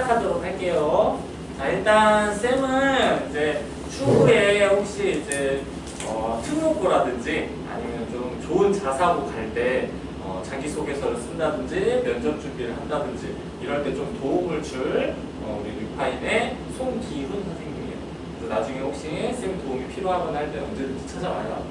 시작하도록 할게요. 자, 일단 쌤은 이제 추후에 혹시 이제 특목고라든지 아니면 좀 좋은 자사고 갈 때 자기소개서를 쓴다든지 면접 준비를 한다든지 이럴 때 좀 도움을 줄 우리 뉴파임의 송기훈 선생님이에요. 그래서 나중에 혹시 쌤 도움이 필요하거나 할 때 언제든지 찾아와요.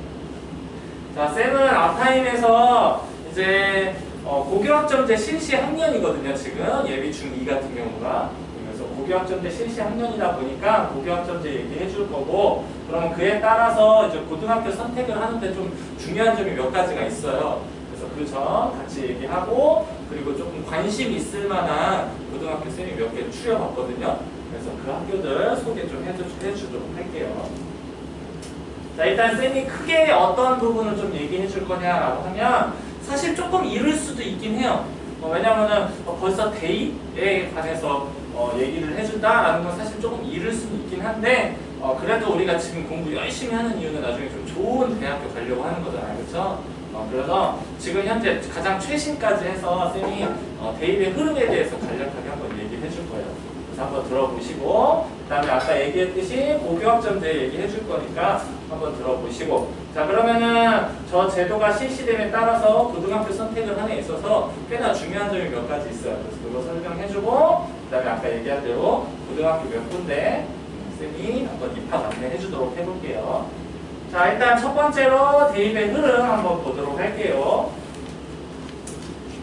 자, 쌤은 아타임에서 이제 고교학점제 실시 학년이거든요. 지금 예비 중2 같은 경우가. 그래서 고교학점제 실시 학년이다 보니까 고교학점제 얘기해 줄 거고, 그럼 그에 따라서 이제 고등학교 선택을 하는데 좀 중요한 점이 몇 가지가 있어요. 그래서 그 점 같이 얘기하고, 그리고 조금 관심 있을 만한 고등학교 쌤이 몇 개 추려봤거든요. 그래서 그 학교들 소개 좀 해주도록 할게요. 자, 일단 쌤이 크게 어떤 부분을 좀 얘기해 줄 거냐라고 하면 사실 조금 이를 수도 있긴 해요. 왜냐면은 벌써 대입에 관해서 얘기를 해준다라는 건 사실 조금 이를 수는 있긴 한데, 그래도 우리가 지금 공부 열심히 하는 이유는 나중에 좀 좋은 대학교 가려고 하는 거잖아요. 그렇죠? 그래서 지금 현재 가장 최신까지 해서 쌤이 대입의 흐름에 대해서 간략하게 한번 얘기해 줄 거예요. 그래서 한번 들어보시고, 그 다음에 아까 얘기했듯이 고교학점제 얘기해 줄 거니까 한번 들어보시고, 자, 그러면은 저 제도가 실시됨에 따라서 고등학교 선택을 하는 데 있어서 꽤나 중요한 점이 몇 가지 있어요. 그래서 그거 설명해 주고, 그 다음에 아까 얘기한 대로 고등학교 몇 군데 쌤이 한번 입학 안내해 주도록 해볼게요. 자, 일단 첫 번째로 대입의 흐름 한번 보도록 할게요.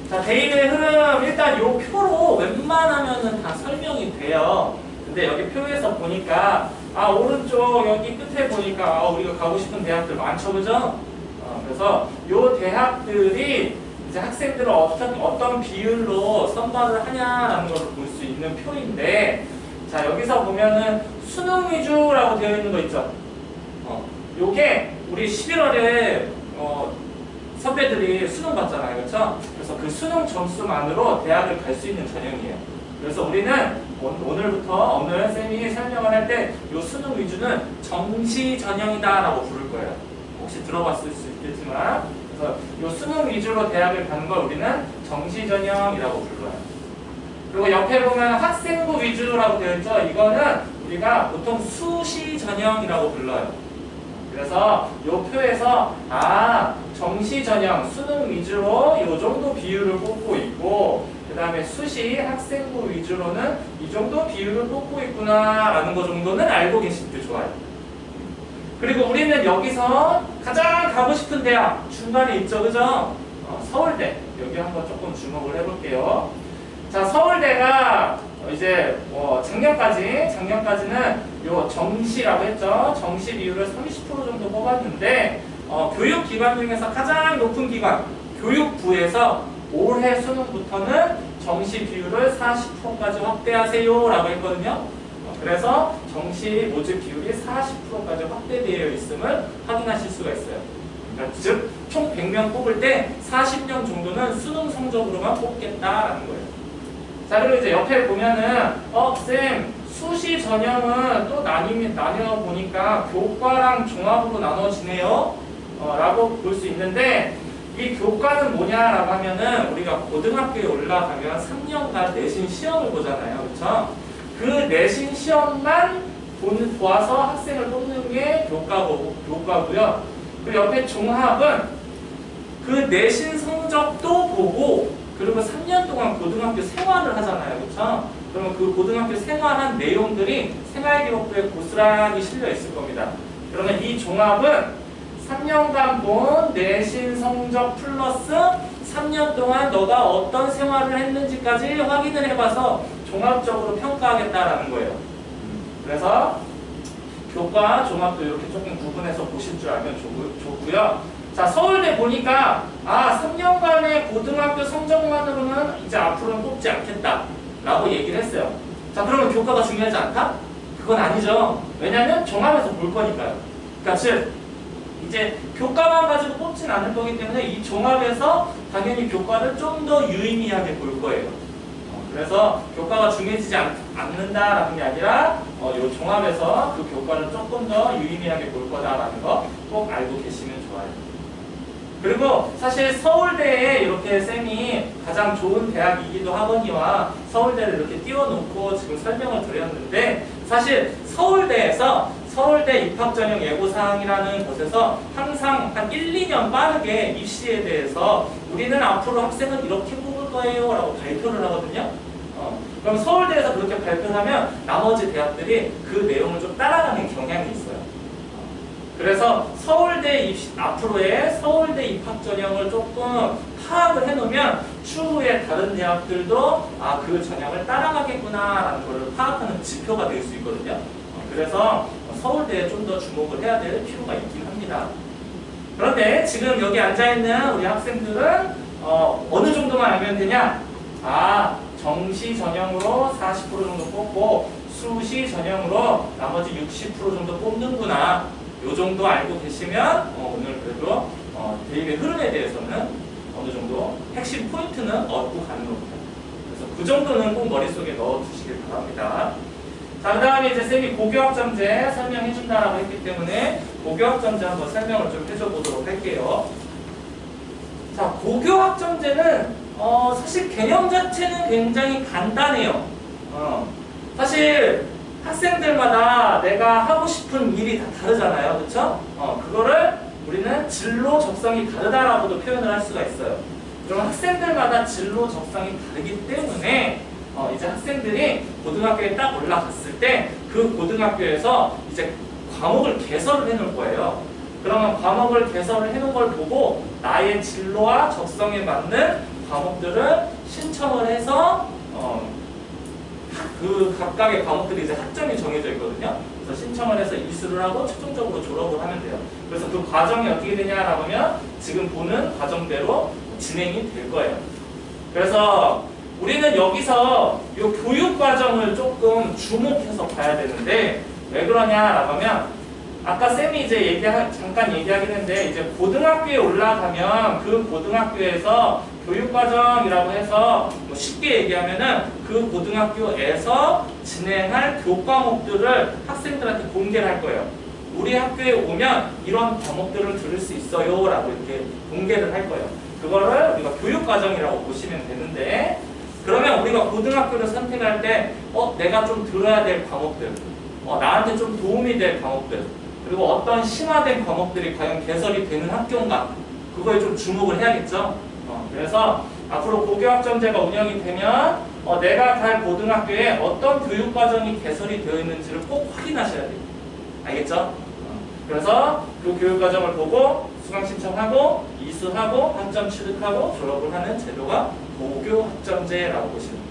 자, 대입의 흐름 일단 요 표로 웬만하면은 다 설명이 돼요. 근데 여기 표에서 보니까 오른쪽 여기 끝에 보니까 우리가 가고 싶은 대학들 많죠, 그죠? 그래서 요 대학들이 이제 학생들을 어떤 비율로 선발을 하냐라는 걸 볼 수 있는 표인데, 자, 여기서 보면은 수능 위주라고 되어 있는 거 있죠? 요게 우리 11월에 선배들이 수능 봤잖아요, 그렇죠? 그래서 그 수능 점수만으로 대학을 갈 수 있는 전형이에요. 그래서 우리는 오늘 쌤이 설명을 할 때 이 수능 위주는 정시 전형이다라고 부를 거예요. 혹시 들어봤을 수 있겠지만, 그래서 이 수능 위주로 대학을 가는 걸 우리는 정시 전형이라고 불러요. 그리고 옆에 보면 학생부 위주라고 되어 있죠. 이거는 우리가 보통 수시 전형이라고 불러요. 그래서 이 표에서 정시 전형 수능 위주로 이 정도 비율을 뽑고 있고, 그 다음에 수시 학생부 위주로는 이 정도 비율을 뽑고 있구나 라는 거 정도는 알고 계시는 게 좋아요. 그리고 우리는 여기서 가장 가고 싶은 대학 중간에 있죠, 그죠? 서울대. 여기 한번 조금 주목을 해볼게요. 자, 서울대가 이제 작년까지는 요 정시라고 했죠. 정시 비율을 30% 정도 뽑았는데, 교육기관 중에서 가장 높은 기관 교육부에서 올해 수능부터는 정시 비율을 40%까지 확대하세요 라고 했거든요. 그래서 정시 모집 비율이 40%까지 확대되어 있음을 확인하실 수가 있어요. 그러니까 즉 총 100명 뽑을 때 40명 정도는 수능 성적으로만 뽑겠다라는 거예요. 자, 그리고 이제 옆에 보면은 쌤 수시 전형은 또 나뉘어 보니까 교과랑 종합으로 나눠지네요 라고 볼 수 있는데, 이 교과는 뭐냐라고 하면은 우리가 고등학교에 올라가면 3년간 내신 시험을 보잖아요, 그렇죠? 그 내신 시험만 보아서 학생을 뽑는 게 교과고요. 그 옆에 종합은 그 내신 성적도 보고, 그리고 3년 동안 고등학교 생활을 하잖아요, 그렇죠? 그러면 그 고등학교 생활한 내용들이 생활기록부에 고스란히 실려 있을 겁니다. 그러면 이 종합은 3년간 본 내신 성적 플러스 3년 동안 너가 어떤 생활을 했는지까지 확인을 해봐서 종합적으로 평가하겠다라는 거예요. 그래서 교과, 종합도 이렇게 조금 구분해서 보실 줄 알면 좋고요. 자, 서울대 보니까 3년간의 고등학교 성적만으로는 이제 앞으로는 뽑지 않겠다 라고 얘기를 했어요. 자, 그러면 교과가 중요하지 않다? 그건 아니죠. 왜냐하면 종합에서 볼 거니까요. 그러니까 즉 이제 교과만 가지고 뽑진 않을 거기 때문에 이 종합에서 당연히 교과를 좀 더 유의미하게 볼 거예요. 그래서 교과가 중요해지지 않는다라는 게 아니라 이 종합에서 그 교과를 조금 더 유의미하게 볼 거다라는 거 꼭 알고 계시면 좋아요. 그리고 사실 서울대에 이렇게 쌤이 가장 좋은 대학이기도 하거니와 서울대를 이렇게 띄워놓고 지금 설명을 드렸는데 사실 서울대에서 서울대 입학전형 예고사항이라는 곳에서 항상 한 1, 2년 빠르게 입시에 대해서 우리는 앞으로 학생을 이렇게 뽑을 거예요 라고 발표를 하거든요. 그럼 서울대에서 그렇게 발표를 하면 나머지 대학들이 그 내용을 좀 따라가는 경향이 있어요. 그래서 서울대 앞으로의 서울대 입학 전형을 조금 파악을 해놓으면 추후에 다른 대학들도 그 전형을 따라가겠구나라는 걸 파악하는 지표가 될 수 있거든요. 그래서 서울대에 좀 더 주목을 해야 될 필요가 있긴 합니다. 그런데 지금 여기 앉아있는 우리 학생들은 어느 정도만 알면 되냐? 정시 전형으로 40% 정도 뽑고 수시 전형으로 나머지 60% 정도 뽑는구나. 요 정도 알고 계시면 오늘 그래도 대입의 흐름에 대해서는 어느 정도 핵심 포인트는 얻고 가는 겁니다. 그래서 그 정도는 꼭 머릿속에 넣어두시길 바랍니다. 자, 그 다음에 이제 쌤이 고교학점제 설명해준다라고 했기 때문에 고교학점제 한번 설명을 좀 해줘 보도록 할게요. 자, 고교학점제는 사실 개념 자체는 굉장히 간단해요. 사실 학생들마다 내가 하고 싶은 일이 다 다르잖아요. 그쵸? 그거를 우리는 진로 적성이 다르다라고도 표현을 할 수가 있어요. 그럼 학생들마다 진로 적성이 다르기 때문에 이제 학생들이 고등학교에 딱 올라갔을 때 그 고등학교에서 이제 과목을 개설을 해놓을 거예요. 그러면 과목을 개설을 해놓은 걸 보고 나의 진로와 적성에 맞는 과목들을 신청을 해서 그 각각의 과목들이 이제 학점이 정해져 있거든요. 그래서 신청을 해서 이수를 하고 최종적으로 졸업을 하면 돼요. 그래서 그 과정이 어떻게 되냐라고 하면 지금 보는 과정대로 진행이 될 거예요. 그래서 우리는 여기서 이 교육 과정을 조금 주목해서 봐야 되는데 왜 그러냐라고 하면 아까 쌤이 이제 잠깐 얘기하긴 했는데 이제 고등학교에 올라가면 그 고등학교에서 교육과정이라고 해서 뭐 쉽게 얘기하면은 그 고등학교에서 진행할 교과목들을 학생들한테 공개를 할 거예요. 우리 학교에 오면 이런 과목들을 들을 수 있어요 라고 이렇게 공개를 할 거예요. 그거를 우리가 교육과정이라고 보시면 되는데 그러면 우리가 고등학교를 선택할 때 내가 좀 들어야 될 과목들 나한테 좀 도움이 될 과목들 그리고 어떤 심화된 과목들이 과연 개설이 되는 학교인가 그거에 좀 주목을 해야겠죠. 그래서 앞으로 고교학점제가 운영이 되면 내가 갈 고등학교에 어떤 교육과정이 개설이 되어 있는지를 꼭 확인하셔야 돼요. 알겠죠? 그래서 그 교육과정을 보고 수강 신청하고 이수하고 학점 취득하고 졸업을 하는 제도가 고교학점제라고 보시면 돼요.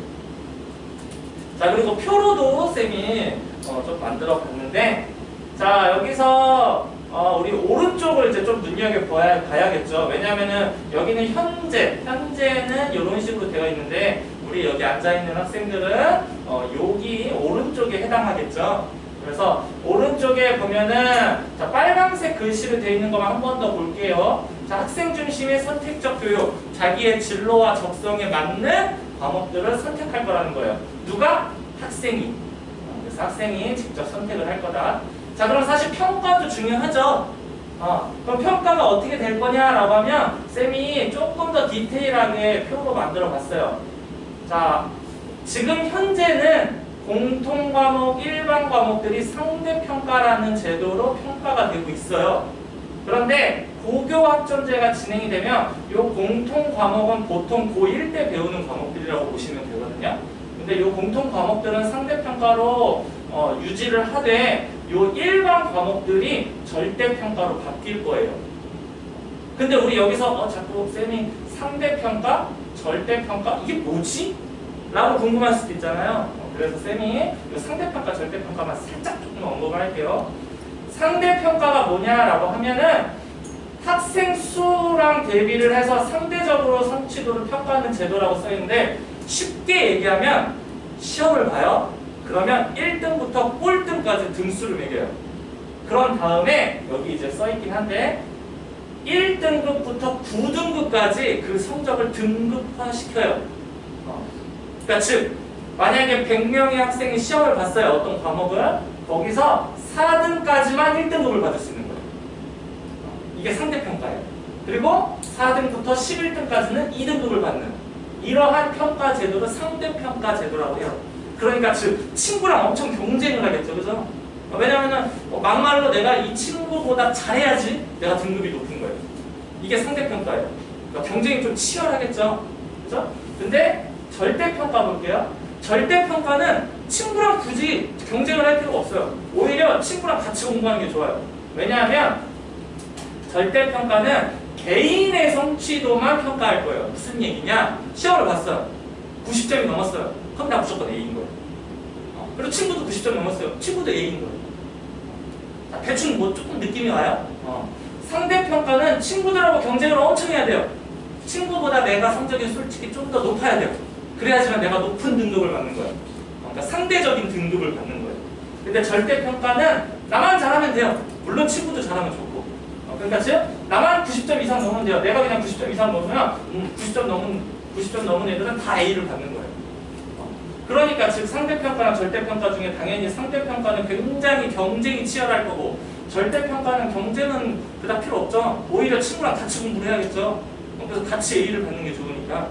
자, 그리고 표로도 쌤이 좀 만들어 봤는데 자, 여기서 우리 오른쪽을 이제 좀 눈여겨봐야겠죠. 왜냐면은 여기는 현재는 이런 식으로 되어 있는데 우리 여기 앉아있는 학생들은 여기 오른쪽에 해당하겠죠. 그래서 오른쪽에 보면은 자, 빨간색 글씨로 되어 있는 것만 한 번 더 볼게요. 자, 학생 중심의 선택적 교육, 자기의 진로와 적성에 맞는 과목들을 선택할 거라는 거예요. 누가? 학생이. 그래서 학생이 직접 선택을 할 거다. 자, 그럼 사실 평가도 중요하죠. 그럼 평가가 어떻게 될 거냐라고 하면 쌤이 조금 더 디테일하게 표로 만들어 봤어요. 자, 지금 현재는 공통과목, 일반 과목들이 상대평가라는 제도로 평가가 되고 있어요. 그런데 고교학점제가 진행이 되면 이 공통과목은 보통 고1 때 배우는 과목들이라고 보시면 되거든요. 근데 이 공통과목들은 상대평가로 유지를 하되 요 일반 과목들이 절대평가로 바뀔 거예요. 근데 우리 여기서 자꾸 쌤이 상대평가? 절대평가? 이게 뭐지? 라고 궁금할 수도 있잖아요. 그래서 쌤이 상대평가, 절대평가만 살짝 조금 언급을 할게요. 상대평가가 뭐냐라고 하면은 학생 수랑 대비를 해서 상대적으로 성취도를 평가하는 제도라고 써있는데 쉽게 얘기하면 시험을 봐요. 그러면 1등부터 꼴등까지 등수를 매겨요. 그런 다음에 여기 이제 써있긴 한데 1등급부터 9등급까지 그 성적을 등급화시켜요. 그러니까 즉 만약에 100명의 학생이 시험을 봤어요. 어떤 과목을 거기서 4등까지만 1등급을 받을 수 있는 거예요. 이게 상대평가예요. 그리고 4등부터 11등까지는 2등급을 받는 이러한 평가 제도를 상대평가 제도라고 해요. 그러니까 즉 친구랑 엄청 경쟁을 하겠죠. 그죠? 왜냐면은 막말로 내가 이 친구보다 잘해야지 내가 등급이 높은 거예요. 이게 상대평가예요. 그러니까 경쟁이 좀 치열하겠죠. 그죠? 근데 절대평가 볼게요. 절대평가는 친구랑 굳이 경쟁을 할 필요가 없어요. 오히려 친구랑 같이 공부하는 게 좋아요. 왜냐하면 절대평가는 개인의 성취도만 평가할 거예요. 무슨 얘기냐? 시험을 봤어요. 90점이 넘었어요. 그럼 나 무조건 A인 거예요. 그리고 친구도 90점 넘었어요. 친구도 A인 거예요. 자, 대충 뭐 조금 느낌이 와요? 상대평가는 친구들하고 경쟁을 엄청 해야 돼요. 친구보다 내가 성적이 솔직히 좀 더 높아야 돼요. 그래야지만 내가 높은 등급을 받는 거예요. 그러니까 상대적인 등급을 받는 거예요. 근데 절대평가는 나만 잘하면 돼요. 물론 친구도 잘하면 좋고. 그러니까 즉 나만 90점 이상 넘으면 돼요. 내가 그냥 90점 이상 넘으면 90점 넘은 애들은 다 A를 받는 거예요. 그러니까 즉 상대평가랑 절대평가 중에 당연히 상대평가는 굉장히 경쟁이 치열할 거고 절대평가는 경쟁은 그닥 필요 없죠. 오히려 친구랑 같이 공부를 해야겠죠. 그래서 같이 A를 받는 게 좋으니까.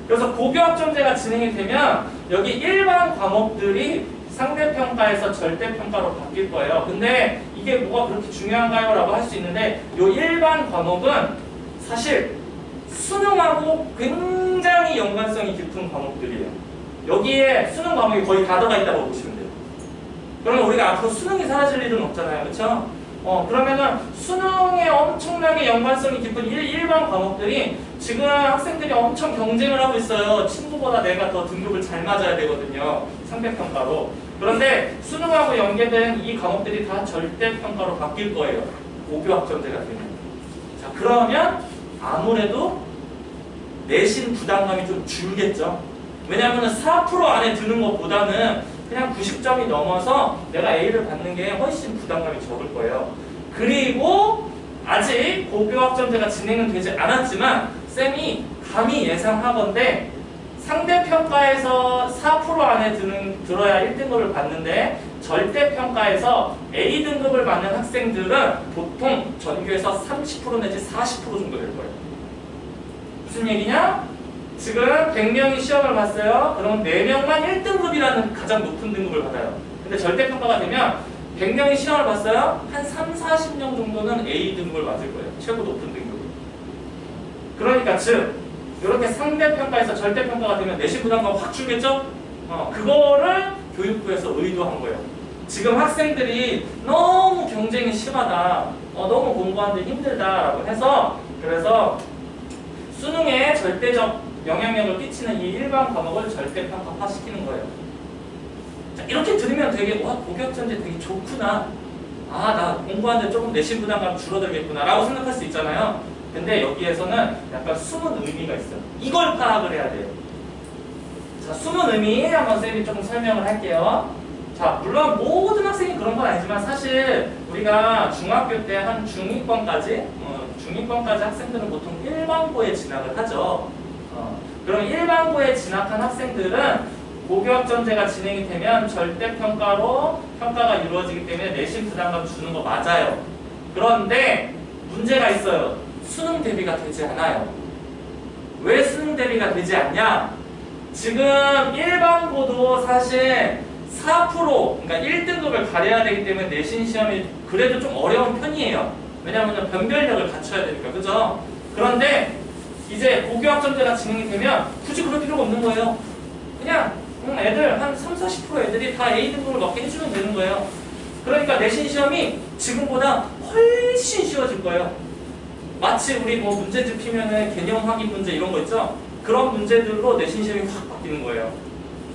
그래서 고교학점제가 진행이 되면 여기 일반 과목들이 상대평가에서 절대평가로 바뀔 거예요. 근데 이게 뭐가 그렇게 중요한가요? 라고 할 수 있는데 이 일반 과목은 사실 수능하고 굉장히 연관성이 깊은 과목들이에요. 여기에 수능 과목이 거의 다 들어가 있다고 보시면 돼요. 그러면 우리가 앞으로 수능이 사라질 일은 없잖아요. 그렇죠? 그러면은 수능에 엄청나게 연관성이 깊은 일반 과목들이 지금 학생들이 엄청 경쟁을 하고 있어요. 친구보다 내가 더 등급을 잘 맞아야 되거든요. 상대평가로. 그런데 수능하고 연계된 이 과목들이 다 절대평가로 바뀔 거예요. 고교학점제가 되면. 자, 그러면 아무래도 내신 부담감이 좀 줄겠죠. 왜냐하면 4% 안에 드는 것보다는 그냥 90점이 넘어서 내가 A를 받는 게 훨씬 부담감이 적을 거예요. 그리고 아직 고교학점제가 진행은 되지 않았지만 쌤이 감히 예상하건대 상대평가에서 4% 안에 들어야 1등급을 받는데 절대평가에서 A등급을 받는 학생들은 보통 전교에서 30% 내지 40% 정도 될 거예요. 무슨 얘기냐? 지금 100명이 시험을 봤어요. 그럼 4명만 1등급이라는 가장 높은 등급을 받아요. 근데 절대평가가 되면 100명이 시험을 봤어요. 한 3, 40명 정도는 A등급을 맞을 거예요. 최고 높은 등급. 그러니까 즉 이렇게 상대평가에서 절대평가가 되면 내신 부담감 확 줄겠죠? 그거를 교육부에서 의도한 거예요. 지금 학생들이 너무 경쟁이 심하다. 너무 공부하는데 힘들다라고 해서 그래서 수능에 절대적 영향력을 끼치는 이 일반 과목을 절대평가화 시키는 거예요. 자, 이렇게 들으면 되게 와 고교학점제 되게 좋구나. 아, 나 공부하는데 조금 내신 부담감 줄어들겠구나 라고 생각할 수 있잖아요. 근데 여기에서는 약간 숨은 의미가 있어요. 이걸 파악을 해야 돼요. 자, 숨은 의미 한번 쌤이 조금 설명을 할게요. 자, 물론 모든 학생이 그런 건 아니지만 사실 우리가 중학교 때 한 중위권까지 학생들은 보통 일반고에 진학을 하죠. 그럼 일반고에 진학한 학생들은 고교학점제가 진행이 되면 절대평가로 평가가 이루어지기 때문에 내신 부담감 주는 거 맞아요. 그런데 문제가 있어요. 수능 대비가 되지 않아요. 왜 수능 대비가 되지 않냐? 지금 일반고도 사실 4% 그러니까 1등급을 가려야 되기 때문에 내신 시험이 그래도 좀 어려운 편이에요. 왜냐하면 변별력을 갖춰야 되니까. 그죠? 그런데 이제 고교학점제가 진행이 되면 굳이 그럴 필요가 없는 거예요. 그냥 애들 한 3, 40% 애들이 다 A등급을 먹게 해주면 되는 거예요. 그러니까 내신 시험이 지금보다 훨씬 쉬워질 거예요. 마치 우리 뭐 문제집 피면은 개념 확인 문제 이런 거 있죠? 그런 문제들로 내신 시험이 확 바뀌는 거예요.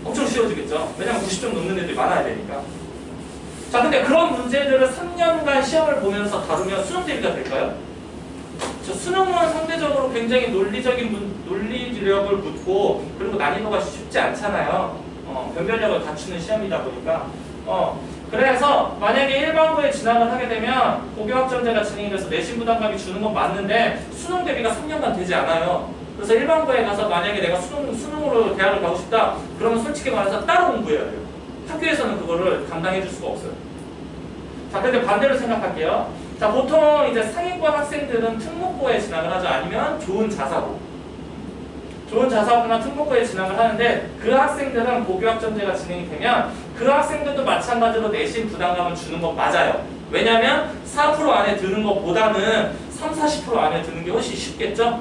엄청 쉬워지겠죠? 왜냐면 90점 넘는 애들이 많아야 되니까. 자, 근데 그런 문제들을 3년간 시험을 보면서 다루면 수능 대비가 될까요? 저 수능은 상대적으로 굉장히 논리력을 묻고 그리고 난이도가 쉽지 않잖아요. 변별력을 갖추는 시험이다 보니까. 그래서 만약에 일반고에 진학을 하게 되면 고교학점제가 진행이 돼서 내신 부담감이 주는 건 맞는데 수능 대비가 3년간 되지 않아요. 그래서 일반고에 가서 만약에 내가 수능으로 대학을 가고 싶다 그러면 솔직히 말해서 따로 공부해야 돼요. 학교에서는 그거를 감당해 줄 수가 없어요. 자, 근데 반대로 생각할게요. 자, 보통 이제 상위권 학생들은 특목고에 진학을 하죠. 아니면 좋은 자사고. 좋은 자사고나 특목고에 진학을 하는데 그 학생들은 고교학점제가 진행이 되면 그 학생들도 마찬가지로 내신 부담감을 주는 건 맞아요. 왜냐하면 4% 안에 드는 것보다는 30, 40% 안에 드는 게 훨씬 쉽겠죠?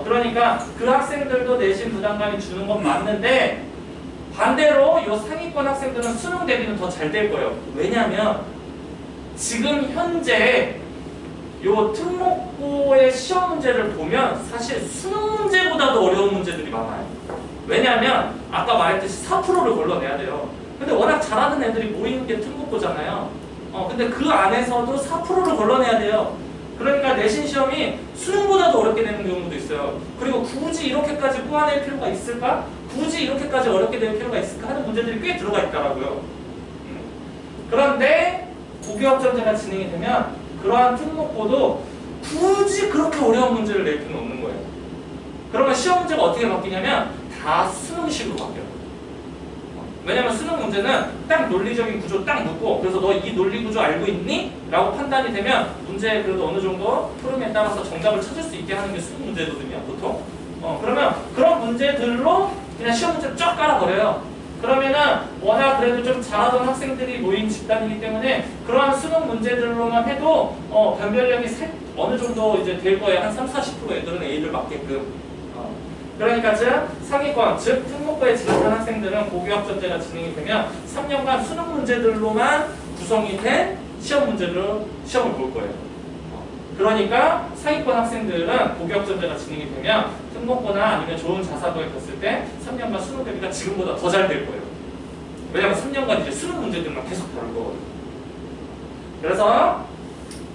그러니까 그 학생들도 내신 부담감이 주는 건 맞는데 반대로 이 상위권 학생들은 수능 대비는 더 잘 될 거예요. 왜냐하면 지금 현재 요 특목고의 시험 문제를 보면 사실 수능 문제보다도 어려운 문제들이 많아요. 왜냐하면 아까 말했듯이 4%를 걸러내야 돼요. 근데 워낙 잘하는 애들이 모이는 게 특목고잖아요. 근데 그 안에서도 4%를 걸러내야 돼요. 그러니까 내신 시험이 수능보다도 어렵게 되는 경우도 있어요. 그리고 굳이 이렇게까지 꼬아낼 필요가 있을까? 굳이 이렇게까지 어렵게 될 필요가 있을까? 하는 문제들이 꽤 들어가 있더라고요. 그런데 고교학점제가 진행이 되면 그러한 특목고도 굳이 그렇게 어려운 문제를 낼 필요는 없는 거예요. 그러면 시험 문제가 어떻게 바뀌냐면 다 수능식으로 바뀌어요. 왜냐면 수능 문제는 딱 논리적인 구조 딱 묻고 그래서 너 이 논리 구조 알고 있니? 라고 판단이 되면 문제에 그래도 어느 정도 흐름에 따라서 정답을 찾을 수 있게 하는 게 수능 문제거든요, 보통. 그러면 그런 문제들로 그냥 시험 문제를 쫙 깔아버려요. 그러면은 워낙 그래도 좀 잘하던 학생들이 모인 집단이기 때문에 그러한 수능 문제들로만 해도 변별력이 어느 정도 이제 될 거예요. 한 30, 40% 애들은 A를 맞게끔. 그러니까 즉 상위권, 즉 특목고에 진학한 학생들은 고교학점제가 진행이 되면 3년간 수능 문제들로만 구성이 된 시험 문제로 시험을 볼 거예요. 그러니까 상위권 학생들은 고교학점제가 진행이 되면 특목고나 아니면 좋은 자사고에 갔을 때 3년간 수능 대비가 지금보다 더 잘 될 거예요. 왜냐면 3년간 이제 수능 문제들만 계속 다룰 거거든요. 그래서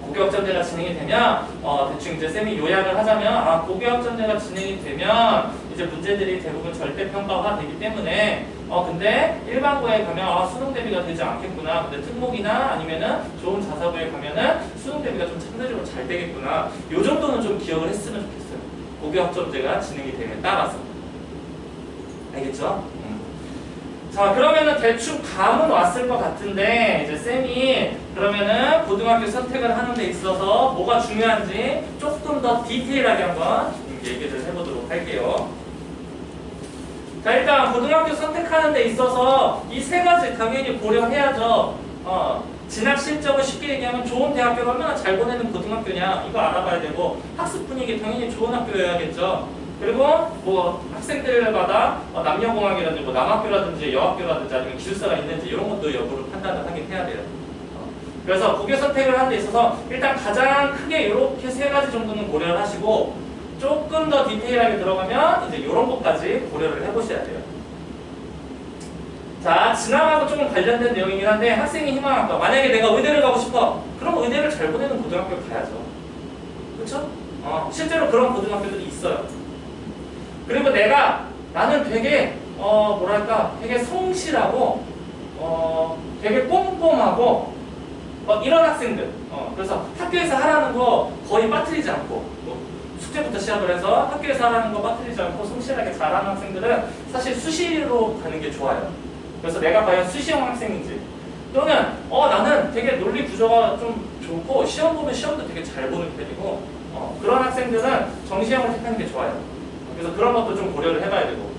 고교학점제가 진행이 되면 대충 이제 쌤이 요약을 하자면 고교학점제가 진행이 되면 이제 문제들이 대부분 절대평가화 되기 때문에 근데 일반고에 가면 수능 대비가 되지 않겠구나. 근데 특목이나 아니면은 좋은 자사고에 가면은 수능 대비가 좀 상대적으로 잘 되겠구나. 요 정도는 좀 기억을 했으면 좋겠어요. 고교학점제가 진행이 됨에 따라서. 알겠죠? 자, 그러면은 대충 감은 왔을 것 같은데 이제 쌤이 그러면은 고등학교 선택을 하는 데 있어서 뭐가 중요한지 조금 더 디테일하게 한번 얘기를 해보도록 할게요. 자, 일단 고등학교 선택하는 데 있어서 이 세 가지 당연히 고려해야죠. 진학 실적을 쉽게 얘기하면 좋은 대학교를 얼마나 잘 보내는 고등학교냐 이거 알아봐야 되고 학습 분위기 당연히 좋은 학교여야겠죠. 그리고 뭐 학생들마다 남녀공학이라든지 뭐 남학교라든지 여학교라든지 아니면 기숙사가 있는지 이런 것도 여부를 판단을 하긴 해야 돼요. 그래서 고교 선택을 하는 데 있어서 일단 가장 크게 이렇게 세 가지 정도는 고려를 하시고 조금 더 디테일하게 들어가면 이제 이런 것까지 고려를 해보셔야 돼요. 자, 진학하고 조금 관련된 내용이긴 한데 학생이 희망한 거 만약에 내가 의대를 가고 싶어 그럼 의대를 잘 보내는 고등학교를 가야죠. 그렇죠? 실제로 그런 고등학교들이 있어요. 그리고 나는 되게 뭐랄까 되게 성실하고 되게 꼼꼼하고 이런 학생들 그래서 학교에서 하라는 거 거의 빠뜨리지 않고 숙제부터 시작을 해서 학교에서 하라는 거 빠뜨리지 않고 성실하게 잘하는 학생들은 사실 수시로 가는 게 좋아요. 그래서 내가 과연 수시형 학생인지 또는 나는 되게 논리 구조가 좀 좋고 시험 보면 시험도 되게 잘 보는 편이고 그런 학생들은 정시형을 택하는 게 좋아요. 그래서 그런 것도 좀 고려를 해봐야 되고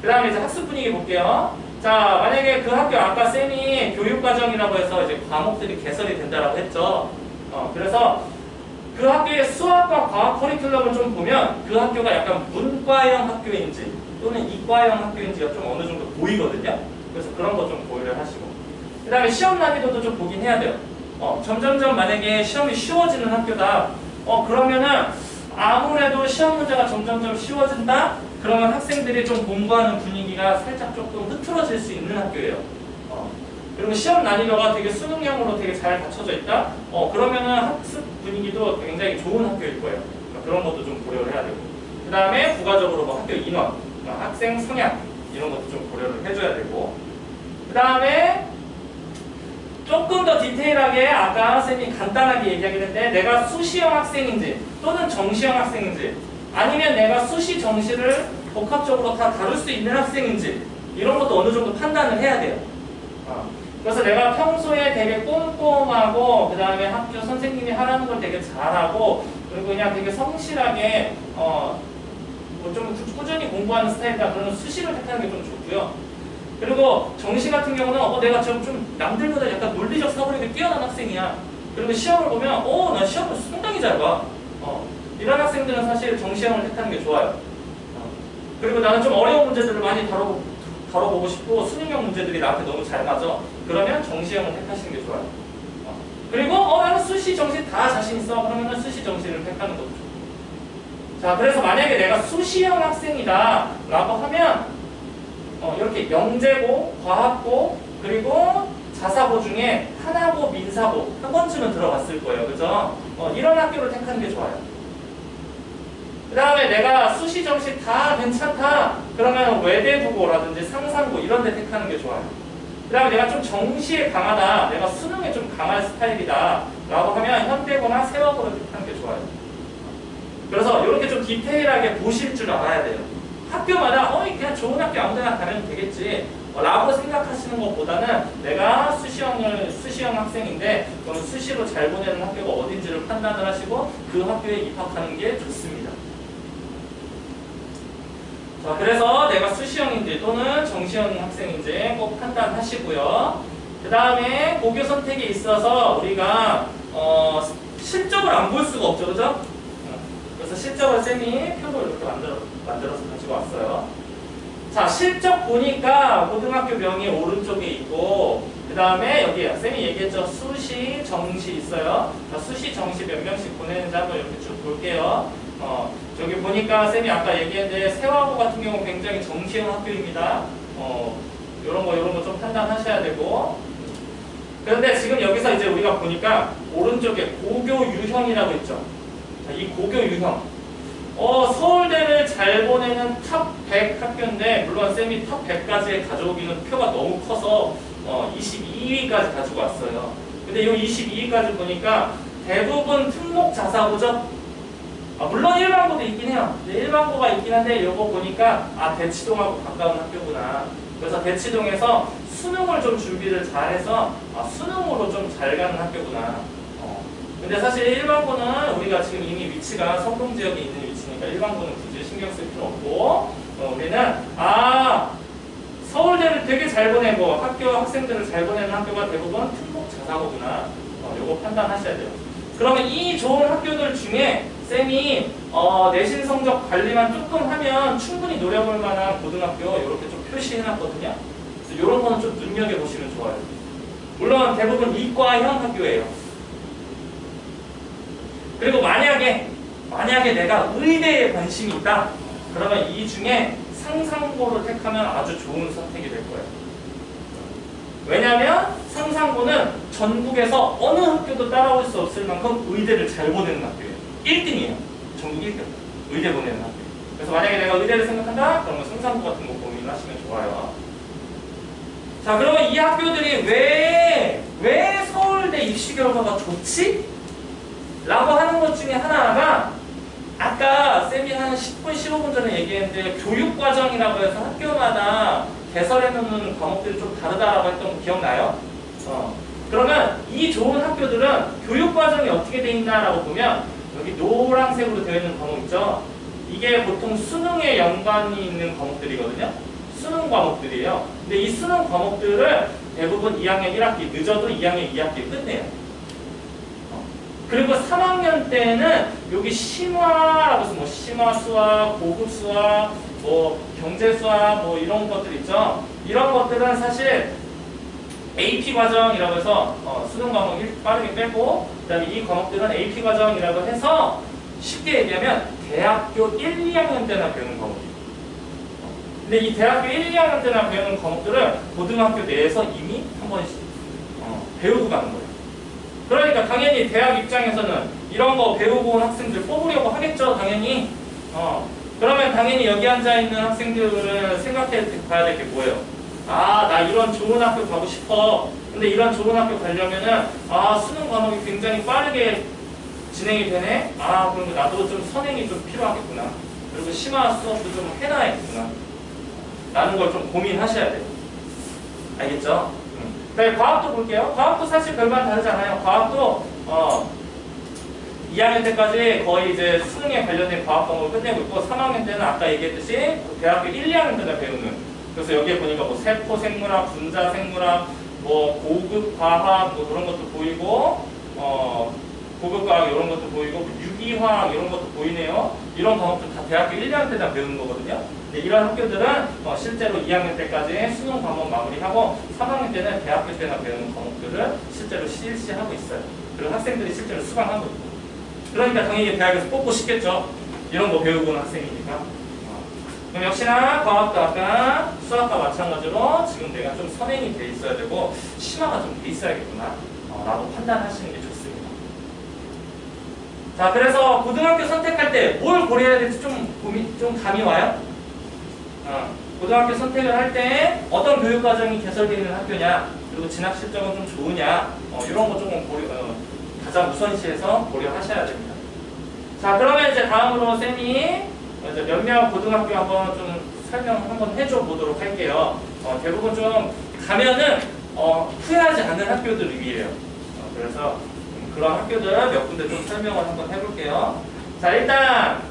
그 다음에 이제 학습 분위기 볼게요. 자, 만약에 그 학교 아까 쌤이 교육과정이라고 해서 이제 과목들이 개설이 된다라고 했죠. 그래서 그 학교의 수학과 과학 커리큘럼을 좀 보면 그 학교가 약간 문과형 학교인지 또는 이과형 학교인지가 좀 어느 정도 보이거든요. 그래서 그런 거 좀 고려를 하시고 그 다음에 시험 난이도도 좀 보긴 해야 돼요. 점점점 만약에 시험이 쉬워지는 학교다. 그러면은 아무래도 시험 문제가 점점점 쉬워진다? 그러면 학생들이 좀 공부하는 분위기가 살짝 조금 흐트러질 수 있는 학교예요. 그리고 시험 난이도가 되게 수능형으로 되게 잘 갖춰져 있다? 그러면은 학습 분위기도 굉장히 좋은 학교일 거예요. 그런 것도 좀 고려를 해야 되고. 그 다음에 부가적으로 뭐 학교 인원, 학생 성향, 이런 것도 좀 고려를 해줘야 되고. 그 다음에 조금 더 디테일하게 아까 쌤이 간단하게 얘기하긴 했는데 내가 수시형 학생인지 또는 정시형 학생인지 아니면 내가 수시 정시를 복합적으로 다 다룰 수 있는 학생인지 이런 것도 어느 정도 판단을 해야 돼요. 그래서 내가 평소에 되게 꼼꼼하고 그 다음에 학교 선생님이 하라는 걸 되게 잘하고 그리고 그냥 되게 성실하게 뭐 좀 꾸준히 공부하는 스타일이다. 그러면 수시를 택하는 게 좀 좋고요. 그리고 정시 같은 경우는 내가 좀 남들보다 약간 논리적 사고력이 뛰어난 학생이야. 그리고 시험을 보면 나 시험을 상당히 잘 봐. 이런 학생들은 사실 정시형을 택하는 게 좋아요. 그리고 나는 좀 어려운 문제들을 많이 다뤄보고 싶고 수능형 문제들이 나한테 너무 잘 맞아. 그러면 정시형을 택하시는 게 좋아요. 그리고 나는 수시, 정시 다 자신 있어. 그러면 수시, 정시를 택하는 것도 좋고. 자, 그래서 만약에 내가 수시형 학생이다 라고 하면 이렇게 영재고, 과학고, 그리고 자사고 중에 하나고, 민사고 한 번쯤은 들어갔을 거예요. 그죠? 이런 학교를 택하는 게 좋아요. 그 다음에 내가 수시, 정시 다 괜찮다. 그러면 외대국어라든지 상상고 이런 데 택하는 게 좋아요. 그 다음에 내가 좀 정시에 강하다. 내가 수능에 좀 강한 스타일이다. 라고 하면 현대고나 세화고를 택하는 게 좋아요. 그래서 이렇게 좀 디테일하게 보실 줄 알아야 돼요. 학교마다 그냥 좋은 학교 아무데나 가면 되겠지 라고 생각하시는 것보다는 내가 수시형 학생인데 그럼 수시로 잘 보내는 학교가 어딘지를 판단을 하시고 그 학교에 입학하는 게 좋습니다. 자, 그래서 내가 수시형인지 또는 정시형 학생인지 꼭 판단하시고요. 그 다음에 고교 선택에 있어서 우리가 실적을 안 볼 수가 없죠. 그죠? 그래서 실적을 쌤이 표를 이렇게 만들어서 가지고 왔어요. 자, 실적 보니까 고등학교 명이 오른쪽에 있고 그 다음에 여기 쌤이 얘기했죠. 수시, 정시 있어요. 자, 수시, 정시 몇 명씩 보내는지 한번 이렇게 쭉 볼게요. 저기 보니까 쌤이 아까 얘기했는데 세화고 같은 경우 굉장히 정시형 학교입니다. 요런 거 좀 판단하셔야 되고 그런데 지금 여기서 이제 우리가 보니까 오른쪽에 고교 유형이라고 있죠. 자, 이 고교 유형 서울대를 잘 보내는 탑 100 학교인데 물론 쌤이 탑 100까지 가져오기는 표가 너무 커서 22위까지 가지고 왔어요. 근데 이 22위까지 보니까 대부분 특목 자사고죠. 물론 일반고도 있긴 해요. 일반고가 있긴 한데 이거 보니까 대치동하고 가까운 학교구나. 그래서 대치동에서 수능을 좀 준비를 잘해서 수능으로 좀 잘 가는 학교구나. 근데 사실 일반고는 우리가 지금 이미 위치가 성동지역에 있는 위치니까 일반고는 굳이 신경 쓸 필요 없고 우리는 서울대를 되게 잘 보내고 학생들을 잘 보내는 학교가 대부분 특목 자사고구나. 요거 판단하셔야 돼요. 그러면 이 좋은 학교들 중에 쌤이 내신 성적 관리만 조금 하면 충분히 노려볼 만한 고등학교 이렇게 좀 표시해놨거든요. 그래서 이런 거는 좀 눈여겨보시면 좋아요. 물론 대부분 이과형 학교예요. 그리고 만약에 내가 의대에 관심이 있다. 그러면 이 중에 상상고를 택하면 아주 좋은 선택이 될 거예요. 왜냐하면 상상고는 전국에서 어느 학교도 따라올 수 없을 만큼 의대를 잘 보내는 학교예요. 1등이에요. 전국 1등. 의대 보내는 학교. 그래서 만약에 내가 의대를 생각한다? 그러면 상상고 같은 거 고민하시면 좋아요. 자, 그러면 이 학교들이 왜 서울대 입시 결과가 좋지? 라고 하는 것 중에 하나가 아까 쌤이 한 10분, 15분 전에 얘기했는데 교육과정이라고 해서 학교마다 개설해놓는 과목들이 좀 다르다라고 했던 거 기억나요? 그러면 이 좋은 학교들은 교육과정이 어떻게 돼 있나라고 보면 여기 노란색으로 되어 있는 과목 있죠? 이게 보통 수능에 연관이 있는 과목들이거든요? 수능 과목들이에요. 근데 이 수능 과목들을 대부분 2학년 1학기, 늦어도 2학년 2학기 끝내요. 그리고 3학년 때는 여기 심화라고 해서 심화 수학, 고급 수학, 경제 수학 이런 것들 있죠. 이런 것들은 사실 AP 과정이라고 해서 수능 과목 빠르게 빼고 그다음에 이 과목들은 AP 과정이라고 해서 쉽게 얘기하면 대학교 1, 2학년 때나 배우는 과목이에요. 근데 이 대학교 1, 2학년 때나 배우는 과목들을 고등학교 내에서 이미 한 번씩 배우고 가는 거예요. 그러니까 당연히 대학 입장에서는 이런 거 배우고 온 학생들 뽑으려고 하겠죠, 당연히. 그러면 당연히 여기 앉아있는 학생들은 생각해 봐야 될 게 뭐예요? 나 이런 좋은 학교 가고 싶어. 근데 이런 좋은 학교 가려면은, 수능 과목이 굉장히 빠르게 진행이 되네? 그럼 나도 좀 선행이 좀 필요하겠구나. 그리고 심화 수업도 좀 해놔야겠구나. 라는 걸 좀 고민하셔야 돼요. 알겠죠? 네, 과학도 볼게요. 과학도 사실 별반 다르지 않아요. 과학도 2학년 때까지 거의 이제 수능에 관련된 과학 과목을 끝내고 있고 3학년 때는 아까 얘기했듯이 대학교 1, 2학년 때나 배우는 그래서 여기에 보니까 뭐 세포 생물학, 분자 생물학, 뭐 고급 과학 뭐 그런 것도 보이고 고급 과학 이런 것도 보이고 뭐 유기화학 이런 것도 보이네요. 이런 과목들 다 대학교 1, 2학년 때나 배우는 거거든요. 근데 이런 학교들은 실제로 2학년 때까지 수능 과목 마무리하고 3학년 때는 대학교 때나 배우는 과목들을 실제로 실시하고 있어요. 그리고 학생들이 실제로 수강하고 있고. 그러니까 당연히 대학에서 뽑고 싶겠죠. 이런 거 배우고 온 학생이니까. 그럼 역시나 과학도 아까 수학과 마찬가지로 지금 내가 좀 선행이 돼 있어야 되고 심화가 좀 돼 있어야겠구나 라고 판단하시는 게 좋습니다. 자, 그래서 고등학교 선택할 때 뭘 고려해야 될지 좀 감이 와요? 고등학교 선택을 할 때 어떤 교육과정이 개설되어 있는 학교냐, 그리고 진학 실적은 좀 좋으냐, 이런 거 조금 가장 우선시해서 고려하셔야 됩니다. 자, 그러면 이제 다음으로 쌤이 이제 몇몇 고등학교 한번 좀 설명 한번 해줘 보도록 할게요. 대부분 좀 가면은 후회하지 않는 학교들을 위해요. 그래서 그런 학교들 몇 군데 좀 설명을 한번 해볼게요. 자, 일단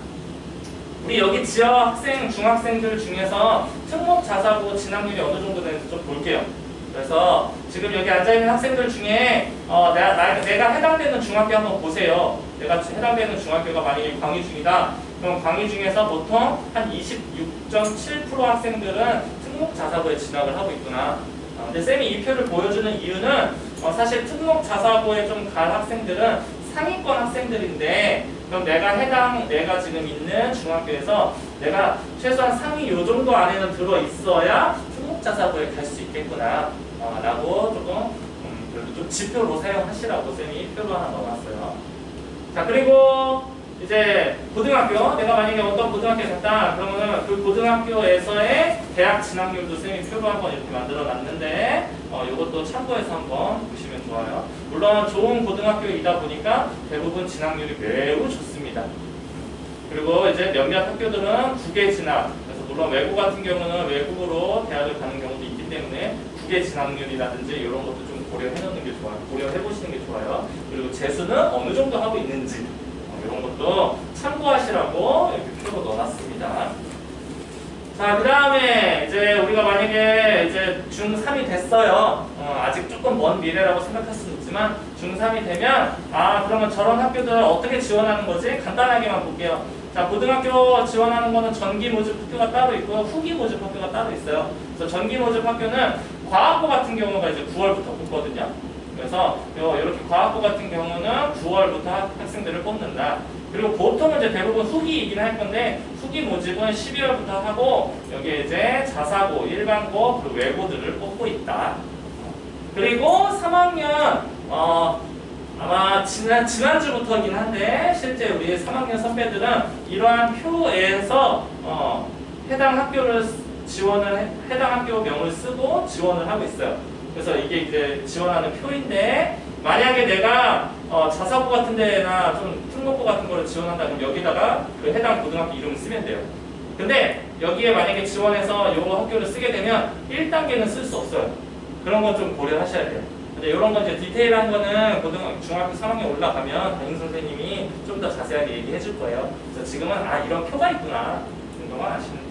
우리 여기 지역 학생, 중학생들 중에서 특목 자사고 진학률이 어느 정도 되는지 좀 볼게요. 그래서 지금 여기 앉아있는 학생들 중에 내가 해당되는 중학교 한번 보세요. 내가 해당되는 중학교가 만약에 광희중이다. 그럼 광희중에서 보통 한 26.7% 학생들은 특목 자사고에 진학을 하고 있구나. 근데 쌤이 이 표를 보여주는 이유는 사실 특목 자사고에 좀 갈 학생들은 상위권 학생들인데 그럼 내가 지금 있는 중학교에서 내가 최소한 상위 요 정도 안에는 들어있어야 특목 자사고에 갈 수 있겠구나 라고 조금 그래도 좀 지표로 사용하시라고 쌤이 표로 하나 넣어놨어요. 자, 그리고 이제 고등학교, 내가 만약에 어떤 고등학교에 갔다 그러면은 그 고등학교에서의 대학 진학률도 쌤이 표로 한번 이렇게 만들어 놨는데 이것도 참고해서 한번 보시면 좋아요. 물론 좋은 고등학교이다 보니까 대부분 진학률이 매우 좋습니다. 그리고 이제 몇몇 학교들은 국외 진학, 그래서 물론 외국 같은 경우는 외국으로 대학을 가는 경우도 있기 때문에 국외 진학률이라든지 이런 것도 좀 고려해 놓는 게 좋아요. 고려해 보시는 게 좋아요. 그리고 재수는 어느 정도 하고 있는지 이런 것도 참고하시라고 이렇게 표로 넣어놨습니다. 자, 그 다음에 이제 우리가 만약에 이제 중3이 됐어요. 아직 조금 먼 미래라고 생각할 수는 있지만 중3이 되면 그러면 저런 학교들 어떻게 지원하는 거지? 간단하게만 볼게요. 자, 고등학교 지원하는 거는 전기 모집 학교가 따로 있고요. 후기 모집 학교가 따로 있어요. 그래서 전기 모집 학교는 과학부 같은 경우가 이제 9월부터 뽑거든요. 그래서 이렇게 과학부 같은 경우는 9월부터 학생들을 뽑는다. 그리고 보통은 이제 대부분 후기이긴 할 건데 후기 모집은 12월부터 하고 여기에 이제 자사고, 일반고, 그리고 외고들을 뽑고 있다. 그리고 3학년 아마 지난주부터이긴 한데 실제 우리 3학년 선배들은 이러한 표에서 해당 학교명을 쓰고 지원을 하고 있어요. 그래서 이게 이제 지원하는 표인데 만약에 내가 자사고 같은 데나 좀 특목고 같은 거를 지원한다 그럼 여기다가 그 해당 고등학교 이름을 쓰면 돼요. 근데 여기에 만약에 지원해서 이 학교를 쓰게 되면 1단계는 쓸 수 없어요. 그런 건 좀 고려하셔야 돼요. 근데 이런 건 이제 디테일한 거는 중학교 3학년 올라가면 담임 선생님이 좀 더 자세하게 얘기해 줄 거예요. 그래서 지금은 이런 표가 있구나 정도만 아시면 돼요.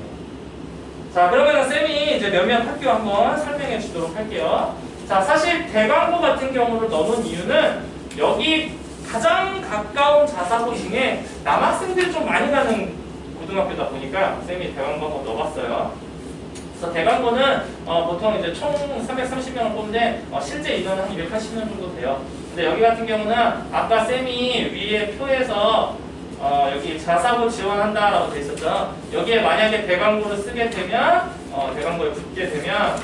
자, 그러면 쌤이 이제 몇몇 학교 한번 설명해 주도록 할게요. 자, 사실 대광고 같은 경우를 넣은 이유는 여기 가장 가까운 자사고 중에 남학생들이 좀 많이 가는 고등학교다 보니까 쌤이 대광고 한번 넣어봤어요. 그래서 대광고는 보통 이제 총 330명을 뽑는데 실제 인원은 한 280명 정도 돼요. 근데 여기 같은 경우는 아까 쌤이 위에 표에서 여기 자사고 지원한다라고 돼 있었죠. 여기에 만약에 대광고를 쓰게 되면 대광고에 붙게 되면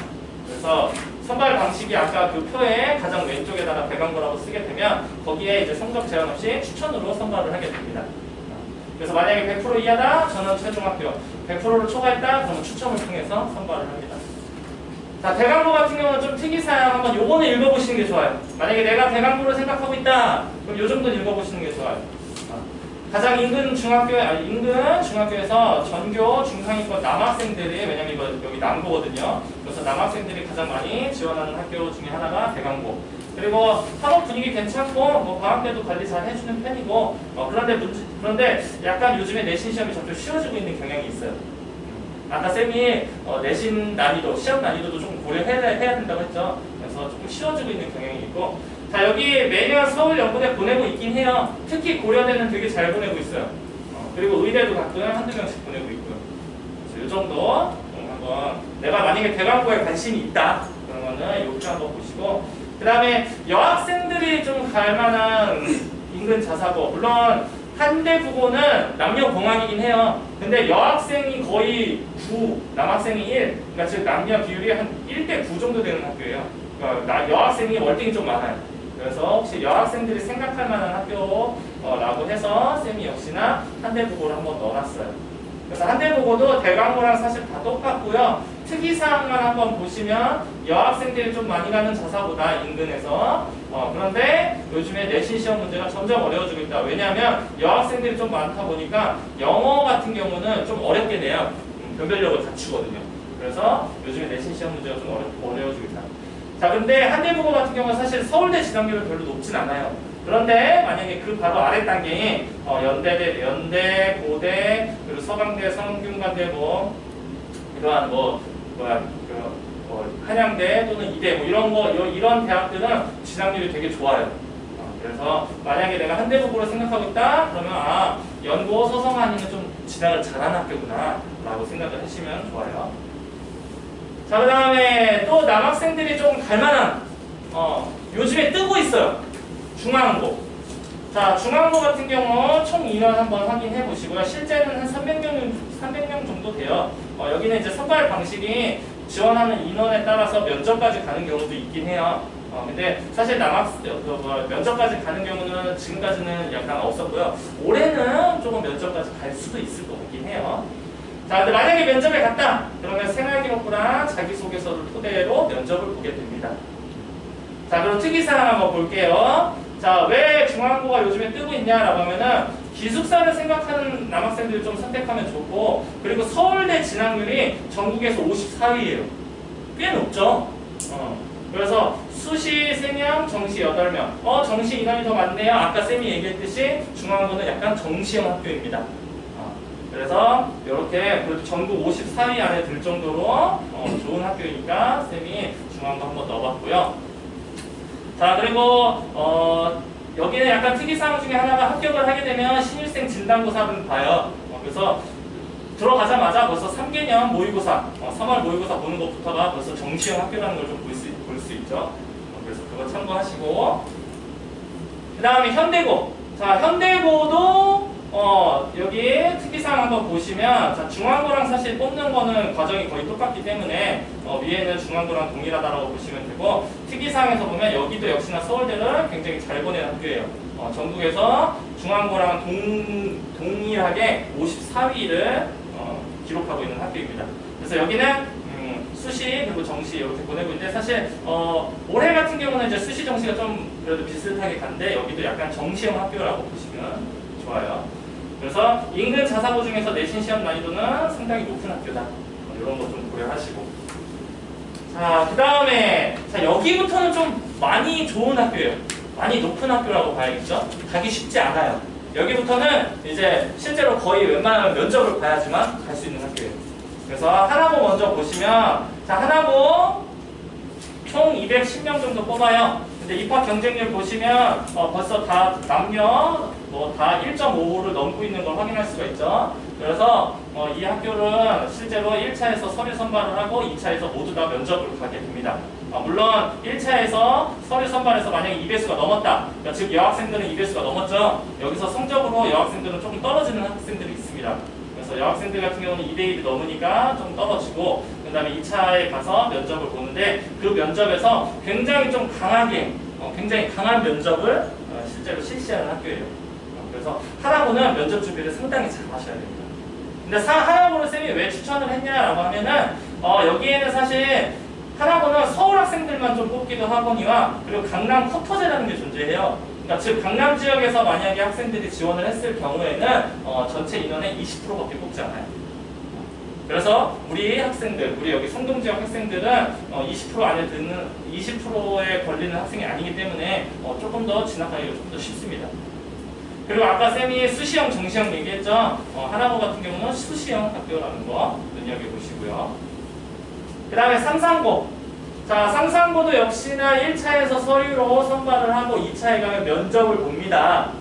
그래서 선발 방식이 아까 그 표에 가장 왼쪽에다가 대광고라고 쓰게 되면 거기에 이제 성적 제한 없이 추천으로 선발을 하게 됩니다. 그래서 만약에 100% 이하다 저는 최종학교, 100%를 초과했다 그러면 추첨을 통해서 선발을 합니다. 자, 대광고 같은 경우는 좀 특이사항 한번 요거는 읽어보시는 게 좋아요. 만약에 내가 대광고를 생각하고 있다 그럼 요 정도는 읽어보시는 게 좋아요. 가장 인근 중학교, 아니 인근 중학교에서 전교 중상위권 남학생들이, 왜냐면 이거 여기 남고거든요. 그래서 남학생들이 가장 많이 지원하는 학교 중에 하나가 대강고. 그리고 학업 분위기 괜찮고 뭐 방학 때도 관리 잘 해주는 편이고, 그런데 약간 요즘에 내신 시험이 점점 쉬워지고 있는 경향이 있어요. 아까 쌤이 내신 난이도, 시험 난이도도 조금 고려해야 된다고 했죠. 그래서 조금 쉬워지고 있는 경향이 있고, 자 여기 매년 서울연구대 보내고 있긴 해요. 특히 고려대는 되게 잘 보내고 있어요. 그리고 의대도 가끔 한두 명씩 보내고 있고요. 그래서 이 정도 한번, 내가 만약에 대강고에 관심이 있다 그러면은 이렇게 한번 보시고, 그 다음에 여학생들이 좀 갈만한 인근 자사고, 물론 한대국어는 남녀공학이긴 해요. 근데 여학생이 거의 9, 남학생이 1, 그러니까 즉 남녀 비율이 한 1대9 정도 되는 학교예요. 그러니까 여학생이 월등히 좀 많아요. 그래서 혹시 여학생들이 생각할 만한 학교라고 해서 쌤이 역시나 한대국어를 한번 넣어놨어요. 그래서 한대국어도 대강고랑 사실 다 똑같고요. 특이사항만 한번 보시면 여학생들이 좀 많이 가는 자사보다 인근에서, 그런데 요즘에 내신 시험 문제가 점점 어려워지고 있다. 왜냐하면 여학생들이 좀 많다 보니까 영어 같은 경우는 좀 어렵게 내요. 변별력을 갖추거든요. 그래서 요즘에 내신 시험 문제가 좀 어려워지고 있다. 자, 근데 한대국어 같은 경우는 사실 서울대 진학률은 별로 높진 않아요. 그런데 만약에 그 바로 아래 단계인 연대, 고대, 그리고 서강대, 성균관대 이러한 한양대 또는 이대 이런 대학들은 진학률이 되게 좋아요. 그래서 만약에 내가 한대국어로 생각하고 있다 그러면 연고 서성한이는 좀 진학을 잘하는 학교구나 라고 생각을 하시면 좋아요. 자, 그 다음에 또 남학생들이 좀 갈만한 요즘에 뜨고 있어요. 중앙고. 자, 중앙고 같은 경우 총 인원 한번 확인해 보시고요. 실제는 한 300명 정도 돼요. 여기는 이제 선발 방식이 지원하는 인원에 따라서 면접까지 가는 경우도 있긴 해요. 근데 사실 면접까지 가는 경우는 지금까지는 약간 없었고요. 올해는 조금 면접까지 갈 수도 있을 것 같긴 해요. 자, 근데 만약에 면접에 갔다 그러면 생활기록부랑 자기소개서를 토대로 면접을 보게 됩니다. 자, 그럼 특이사항 한번 볼게요. 자, 왜 중앙고가 요즘에 뜨고 있냐라고 하면은 기숙사를 생각하는 남학생들이 좀 선택하면 좋고, 그리고 서울대 진학률이 전국에서 54위예요. 꽤 높죠? 그래서 수시 3명, 정시 8명. 정시 인원이 더 많네요. 아까 쌤이 얘기했듯이 중앙고는 약간 정시형 학교입니다. 그래서 이렇게 그래도 전국 54위 안에 들 정도로 좋은 학교이니까 쌤이 중앙고 한번 넣어봤고요. 자, 그리고 여기는 약간 특이사항 중에 하나가 합격을 하게 되면 신입생 진단고사를 봐요. 그래서 들어가자마자 벌써 3개년 모의고사, 3월 모의고사 보는 것부터가 벌써 정시형 학교라는 걸 좀 볼 수 있죠. 그래서 그거 참고하시고, 그 다음에 현대고. 자, 현대고도 여기 특이사항 한번 보시면, 자, 중앙고랑 사실 뽑는 거는 과정이 거의 똑같기 때문에 위에는 중앙고랑 동일하다라고 보시면 되고, 특이사항에서 보면 여기도 역시나 서울대를 굉장히 잘 보내는 학교예요. 전국에서 중앙고랑 동일하게 54위를 기록하고 있는 학교입니다. 그래서 여기는 수시 그리고 정시 이렇게 보내고 있는데, 사실 올해 같은 경우는 이제 수시 정시가 좀 그래도 비슷하게 간데 여기도 약간 정시형 학교라고 보시면 좋아요. 그래서 인근 자사고 중에서 내신 시험 난이도는 상당히 높은 학교다. 이런 거 좀 고려하시고. 자, 그 다음에 여기부터는 좀 많이 좋은 학교예요. 많이 높은 학교라고 봐야겠죠. 가기 쉽지 않아요. 여기부터는 이제 실제로 거의 웬만하면 면접을 봐야지만 갈 수 있는 학교예요. 그래서 하나고 먼저 보시면, 자, 하나고 총 210명 정도 뽑아요. 근데 입학 경쟁률 보시면 벌써 다 남녀 다 1.5를 넘고 있는 걸 확인할 수가 있죠. 그래서 이 학교는 실제로 1차에서 서류 선발을 하고 2차에서 모두 다 면접을 가게 됩니다. 물론 1차에서 서류 선발에서 만약에 2배수가 넘었다. 그러니까 즉 여학생들은 2배수가 넘었죠. 여기서 성적으로 여학생들은 조금 떨어지는 학생들이 있습니다. 그래서 여학생들 같은 경우는 2대1이 넘으니까 좀 떨어지고, 그 다음에 2차에 가서 면접을 보는데, 그 면접에서 굉장히 좀 강하게, 굉장히 강한 면접을 실제로 실시하는 학교예요. 그래서 하나고는 면접 준비를 상당히 잘 하셔야 됩니다. 근데 하나고를 쌤이 왜 추천을 했냐라고 하면은, 여기에는 사실 하나고는 서울 학생들만 좀 뽑기도 하거니와, 그리고 강남 쿼터제라는 게 존재해요. 그러니까 즉 강남 지역에서 만약에 학생들이 지원을 했을 경우에는 전체 인원의 20%밖에 뽑지 않아요. 그래서 우리 학생들, 우리 여기 성동 지역 학생들은 20% 안에 드는 20%에 걸리는 학생이 아니기 때문에 조금 더 진학하기가 좀 더 쉽습니다. 그리고 아까 쌤이 수시형, 정시형 얘기했죠. 하나고 같은 경우는 수시형 학교라는 거 눈여겨보시고요. 그 다음에 상상고. 자, 상상고도 역시나 1차에서 서류로 선발을 하고 2차에 가면 면접을 봅니다.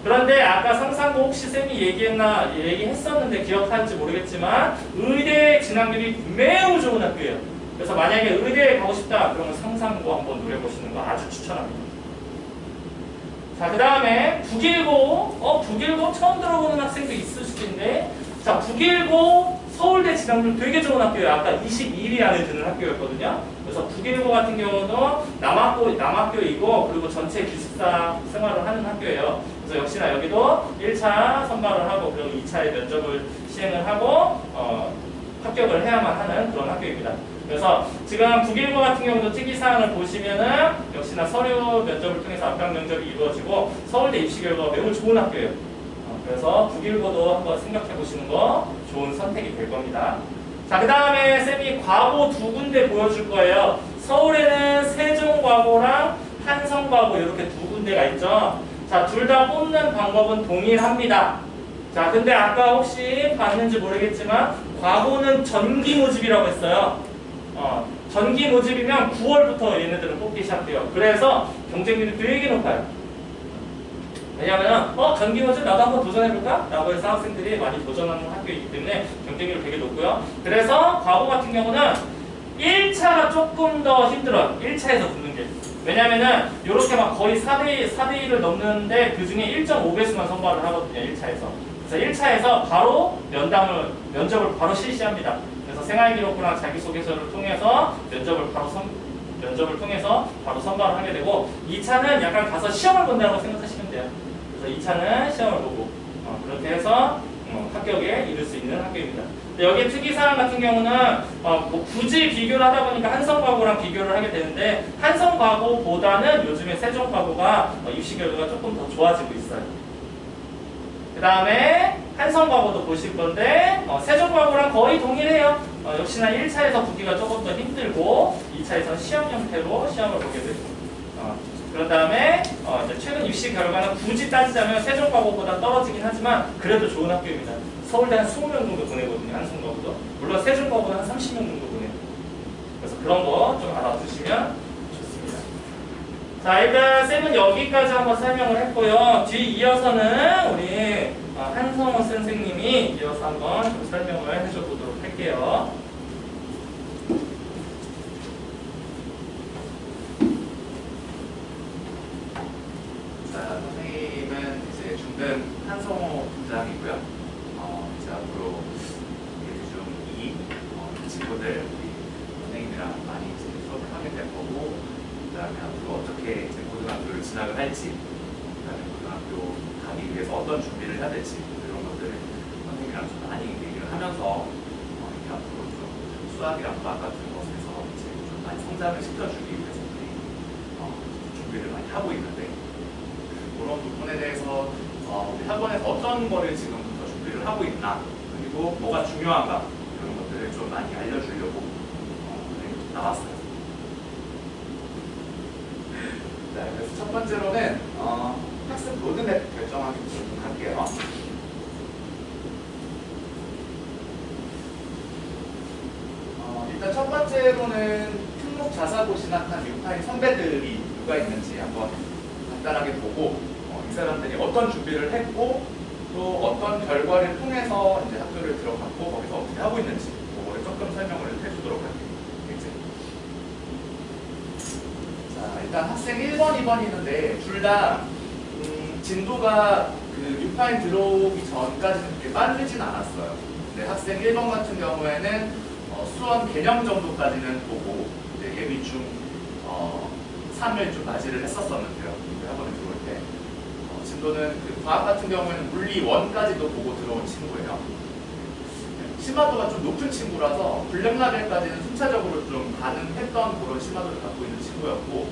그런데 아까 상상고 혹시 쌤이 얘기했었는데 기억하는지 모르겠지만 의대 진학률이 매우 좋은 학교예요. 그래서 만약에 의대에 가고 싶다 그러면 상상고 한번 노려보시는 거 아주 추천합니다. 자, 그 다음에 북일고. 북일고 처음 들어보는 학생도 있을 수도 있는데, 자, 북일고 서울대 진학률 되게 좋은 학교예요. 아까 21위 안에 드는 학교였거든요. 그래서 북일고 같은 경우도 남학교이고 그리고 전체 기숙사 생활을 하는 학교예요. 그래서 역시나 여기도 1차 선발을 하고 그리고 2차에 면접을 시행을 하고 합격을 해야만 하는 그런 학교입니다. 그래서 지금 북일고 같은 경우도 특이사항을 보시면은 역시나 서류 면접을 통해서 압박 면접이 이루어지고 서울대 입시 결과가 매우 좋은 학교예요. 그래서 북일고도 한번 생각해 보시는 거 좋은 선택이 될 겁니다. 자, 그 다음에 쌤이 과고 두 군데 보여줄 거예요. 서울에는 세종과고랑 한성과고 이렇게 두 군데가 있죠. 자, 둘 다 뽑는 방법은 동일합니다. 자, 근데 아까 혹시 봤는지 모르겠지만 과고는 전기 모집이라고 했어요. 전기 모집이면 9월부터 얘네들은 뽑기 시작돼요. 그래서 경쟁률이 되게 높아요. 왜냐면 전기 모집 나도 한번 도전해볼까? 라고 해서 학생들이 많이 도전하는 학교이기 때문에 경쟁률이 되게 높고요. 그래서 과거 같은 경우는 1차가 조금 더 힘들어요. 1차에서 붙는 게. 왜냐면은 이렇게 막 거의 4대1을 넘는데 그 중에 1.5배수만 선발을 하거든요. 1차에서. 그래서 1차에서 바로 면접을 바로 실시합니다. 그래서 생활기록부랑 자기소개서를 통해서 면접을 통해서 바로 선발을 하게 되고 2차는 약간 가서 시험을 본다고 생각하시면 돼요. 그래서 2차는 시험을 보고 그렇게 해서 합격에 이를 수 있는 학교입니다. 여기 특이사항 같은 경우는 뭐 굳이 비교를 하다 보니까 한성과고랑 비교를 하게 되는데 한성과고보다는 요즘에 세종과고가 입시 결과가 조금 더 좋아지고 있어요. 그 다음에 한성과고도 보실 건데 세종과고랑 거의 동일해요. 역시나 1차에서 보기가 조금 더 힘들고 2차에서는 시험 형태로 시험을 보게 되고 그런 다음에 이제 최근 입시 결과는 굳이 따지자면 세종과고보다 떨어지긴 하지만 그래도 좋은 학교입니다. 서울대 한 20명 정도 보내거든요. 한성과고도. 물론 세종과고는 한 30명 정도 보내요. 그래서 그런 거 좀 알아두시면 좋습니다. 자, 일단 쌤은 여기까지 한번 설명을 했고요. 뒤 이어서는 우리 한성호 선생님이 이어서 한번 좀 설명을 해줘 보도록 할게요. 자, 선생님은 이제 중등 한성호 팀장이고요. 이제 앞으로 중2 친구들 우리 선생님이랑 많이 이제 수업을 하게 될 거고, 그다음에 앞으로 어떻게 이제 고등학교를 진학을 할지, 그다음에 고등학교 가기 위해서 어떤 준비를 해야 될지 이런 것들을 선생님이랑 좀 많이 얘기를 하면서 이렇게 앞으로 좀 수학이랑 과학 같은 것에서 이제 좀 많이 성장을 시켜주기 위해서 준비를 많이 하고 있는데 그런 부분에 대해서 우리 학원에서 어떤 거를 지금부터 준비를 하고 있나, 그리고 뭐가 중요한가 이런 것들을 좀 많이 알려주려고 나왔어요. 네, 그래서 첫 번째로는 학습 로드맵 결정하기부터 좀 할게요. 일단 첫 번째로는 특목 자사고 진학한 6파인 선배들이 누가 있는지 한번 간단하게 보고 이 사람들이 어떤 준비를 했고 또 어떤 결과를 통해서 이제 학교를 들어갔고 거기서 어떻게 하고 있는지 그거를 조금 설명을 해주도록 할게요. 이제. 자, 일단 학생 1번, 2번이 있는데 둘 다 진도가 그 6파인 들어오기 전까지는 그렇게 빠르진 않았어요. 근데 학생 1번 같은 경우에는 수원 개념 정도까지는 보고 이제 예비중 3을 좀 맞이를 했었었는데요. 학원에 들어올 때 진도는 그 과학 같은 경우에는 물리 1까지도 보고 들어온 친구예요. 심화도가 좀 높은 친구라서 블랙라벨까지는 순차적으로 좀 가능했던 그런 심화도를 갖고 있는 친구였고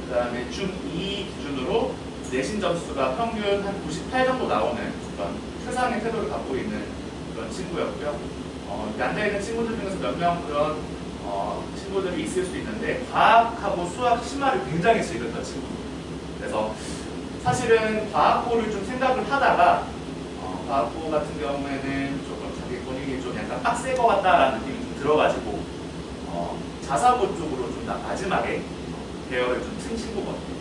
그 다음에 중2 기준으로 내신 점수가 평균 한 98 정도 나오는 그런 최상의 태도를 갖고 있는 그런 친구였고요. 여기 앉아있는 친구들 중에서 몇 명 그런 친구들이 있을 수 있는데 과학하고 수학, 심화를 굉장히 즐겼던 친구들. 그래서 사실은 과학고를 좀 생각을 하다가 과학고 같은 경우에는 조금 자기 본인이 좀 약간 빡셀 것 같다라는 느낌이 좀 들어가지고 자사고 쪽으로 좀 마지막에 대열을 좀 튼 친구거든요.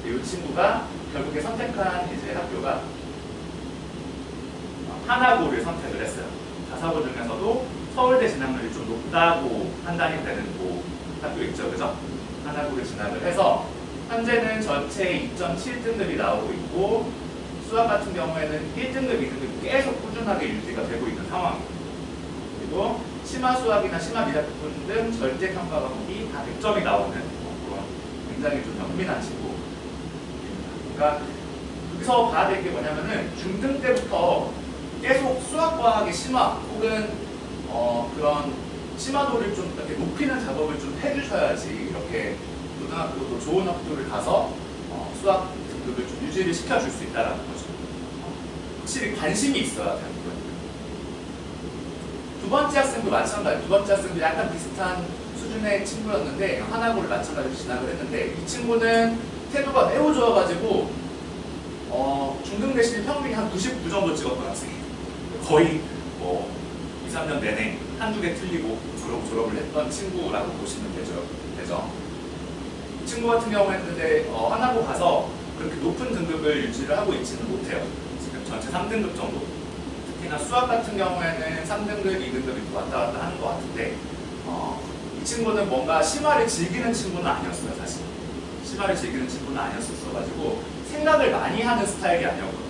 이 친구가 결국에 선택한 이제 학교가 하나고를 선택을 했어요. 자사고 중에서도 서울대 진학률이 좀 높다고 판단이 되는 학교 있죠, 그죠? 하나고를 진학을 해서 현재는 전체 2.7등급이 나오고 있고 수학 같은 경우에는 1등급, 2등급이 계속 꾸준하게 유지가 되고 있는 상황입니다. 그리고 심화 수학이나 심화 미래 부분 등 절대 평가 과목이 다 100점이 나오는 그런 굉장히 좀 영민한 친구입니다. 그러니까 여기서 봐야 될 게 뭐냐면은 중등 때부터 계속 수학 과학의 심화 혹은 그런 심화도를 좀 이렇게 높이는 작업을 좀 해주셔야지 이렇게 고등학교도 좋은 학교를 가서 수학 등급을 좀 유지를 시켜줄 수 있다는 거죠. 확실히 관심이 있어야 되는 거예요. 두 번째 학생도 마찬가지. 두 번째 학생도 약간 비슷한 수준의 친구였는데 하나고를 마찬가지로 진학을 했는데 이 친구는 태도가 매우 좋아가지고 중등 내신 평균이 한 99 정도 찍었던 학생이에요. 거의 2, 3년 내내 한두 개 틀리고 그러고 졸업을 했던 친구라고 보시면 되죠. 이 친구 같은 경우에는 근데 하나고 가서 그렇게 높은 등급을 유지를 하고 있지는 못해요. 지금 전체 3등급 정도. 특히나 수학 같은 경우에는 3등급, 2등급이 왔다 갔다 하는 것 같은데 이 친구는 뭔가 심화를 즐기는 친구는 아니었어요, 사실. 심화를 즐기는 친구는 아니었어가지고 생각을 많이 하는 스타일이 아니었거든요.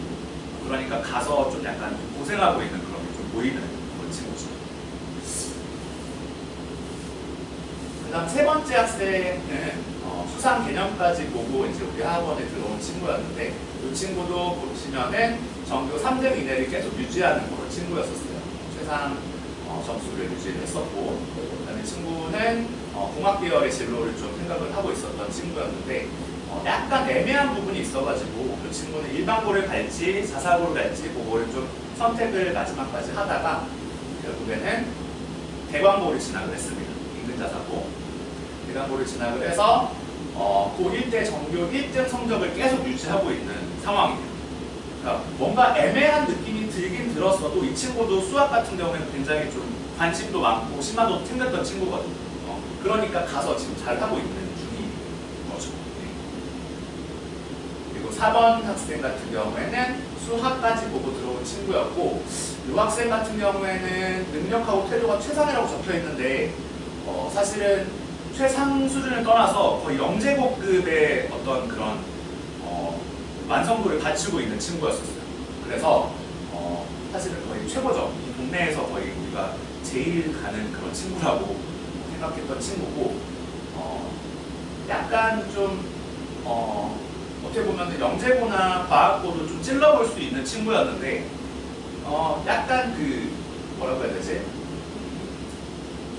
그러니까 가서 좀 약간 고생하고 있는 그런 게 좀 보이는 그런 친구죠. 그 다음 세 번째 학생은 수상 개념까지 보고 이제 우리 학원에 들어온 친구였는데 이 친구도 보시면은 전교 3등 이내를 계속 유지하는 그런 친구였었어요. 최상 점수를 유지를 했었고 그다음에 친구는 공학 계열의 진로를 좀 생각을 하고 있었던 친구였는데 약간 애매한 부분이 있어가지고 그 친구는 일반고를 갈지 자사고를 갈지 그거를 좀 선택을 마지막까지 하다가 결국에는 대광고를 진학을 했습니다. 인근자사고 대광고를 진학을 해서 고1 때 전교 1등 성적을 계속 유지하고 있는 상황이에요. 그러니까 뭔가 애매한 느낌이 들긴 들었어도 이 친구도 수학 같은 경우에는 굉장히 좀 관심도 많고 심화도 챙겼던 친구거든요. 그러니까 가서 지금 잘하고 있는 중인 거죠. 그리고 4번 학생 같은 경우에는 수학까지 보고 들어온 친구였고 이 학생 같은 경우에는 능력하고 태도가 최상이라고 적혀 있는데 사실은 최상 수준을 떠나서 거의 영재고급의 어떤 그런 완성도를 갖추고 있는 친구였었어요. 그래서 사실은 거의 최고죠. 이 동네에서 거의 우리가 제일 가는 그런 친구라고 생각했던 친구고 약간 좀 어떻게 보면 영재고나 과학고도 좀 찔러볼 수 있는 친구였는데 약간 뭐라고 해야 되지?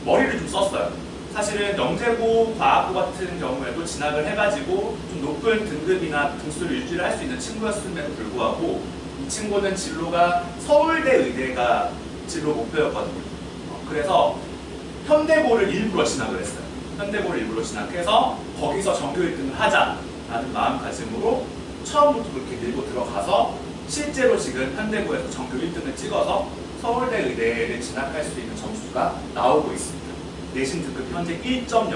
머리를 좀 썼어요. 사실은 영재고, 과학고 같은 경우에도 진학을 해가지고 좀 높은 등급이나 등수를 유지를 할 수 있는 친구였음에도 불구하고 이 친구는 진로가 서울대 의대가 진로 목표였거든요. 그래서 현대고를 일부러 진학을 했어요. 현대고를 일부러 진학해서 거기서 전교 1등을 하자라는 마음가짐으로 처음부터 그렇게 밀고 들어가서 실제로 지금 현대고에서 전교 1등을 찍어서 서울대 의대를 진학할 수 있는 점수가 나오고 있습니다. 내신 등급 현재 1.02.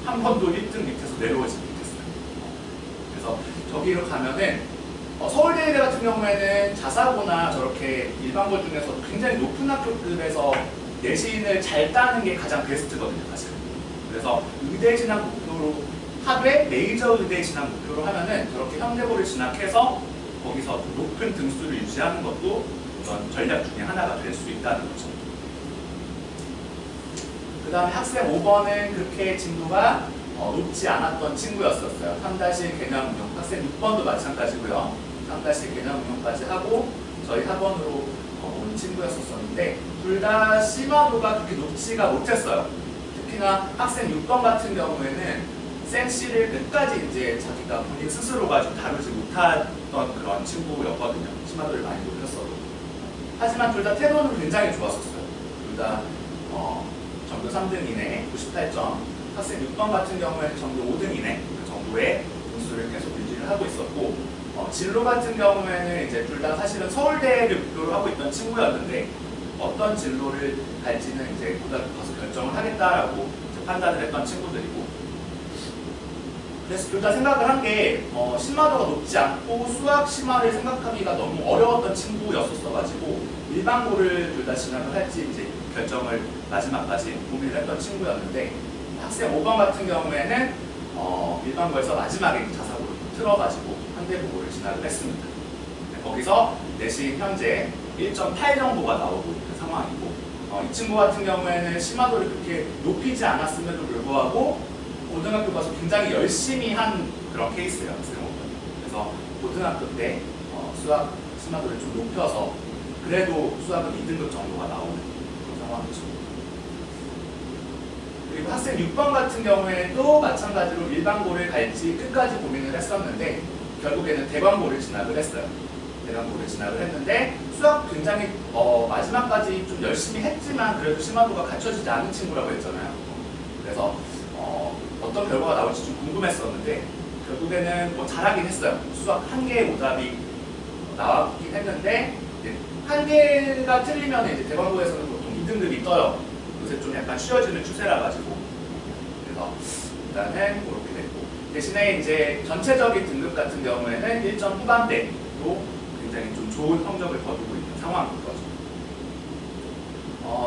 한 번도 1등 밑에서 내려오지 못했어요. 그래서 저기로 가면은 서울대 의대 같은 경우에는 자사고나 저렇게 일반고 중에서 굉장히 높은 학교급에서 내신을 잘 따는 게 가장 베스트거든요, 사실. 그래서 의대 진학 목표로 하되 메이저 의대 진학 목표로 하면은 저렇게 현대고를 진학해서 거기서 높은 등수를 유지하는 것도 어떤 전략 중에 하나가 될 수 있다는 거죠. 그 다음에 학생 5번은 그렇게 진도가 높지 않았던 친구였었어요. 3다시 개념 응용. 학생 6번도 마찬가지고요. 3다시 개념 응용까지 하고 저희 학원으로 온 친구였었는데 둘 다 심화도가 그렇게 높지가 못했어요. 특히나 학생 6번 같은 경우에는 센시를 끝까지 이제 자기가 본인 스스로가 좀 다루지 못했던 그런 친구였거든요. 심화도를 많이 높였어도. 하지만 둘 다 태도는 굉장히 좋았었어요. 둘 다 전교 3등 이내 98점, 학생 6번 같은 경우에는 전교 5등 이내 그 정도의 점수를 계속 유지를 하고 있었고, 진로 같은 경우에는 이제 둘 다 사실은 서울대를 목표로 하고 있던 친구였는데 어떤 진로를 갈지는 이제 고등학교 가서 결정을 하겠다라고 이제 판단을 했던 친구들이고, 그래서 둘 다 생각을 한 게 심화도가 높지 않고 수학 심화를 생각하기가 너무 어려웠던 친구였었어가지고 일반고를 둘 다 진학을 할지 이제 결정을 마지막까지 고민을 했던 친구였는데, 학생 5번 같은 경우에는 일반고에서 마지막에 자사고를 틀어가지고 한대보고를 진학을 했습니다. 거기서 내신 현재 1.8 정도가 나오고 있는 상황이고, 이 친구 같은 경우에는 심화도를 그렇게 높이지 않았음에도 불구하고 고등학교 가서 굉장히 열심히 한 그런 케이스예요. 학생 5번. 그래서 고등학교 때 수학 심화도를 좀 높여서 그래도 수학은 2등급 정도가 나오는 그런 상황이죠. 그리고 학생 6번 같은 경우에도 마찬가지로 일반고를 갈지 끝까지 고민을 했었는데 결국에는 대관고를 진학을 했어요. 대관고를 진학을 했는데 수학 굉장히 마지막까지 좀 열심히 했지만 그래도 심화도가 갖춰지지 않은 친구라고 했잖아요. 그래서 어떤 결과가 나올지 좀 궁금했었는데 결국에는 뭐 잘하긴 했어요. 수학 한 개의 오답이 나왔긴 했는데 한 개가 틀리면 이제 대관고에서는 보통 2등급이 떠요. 요새 좀 약간 쉬워지는 추세라 가지고 그래서 일단은 그렇게 됐고, 대신에 이제 전체적인 등급 같은 경우에는 1점 후반대로 굉장히 좀 좋은 성적을 거두고 있는 상황인 거죠.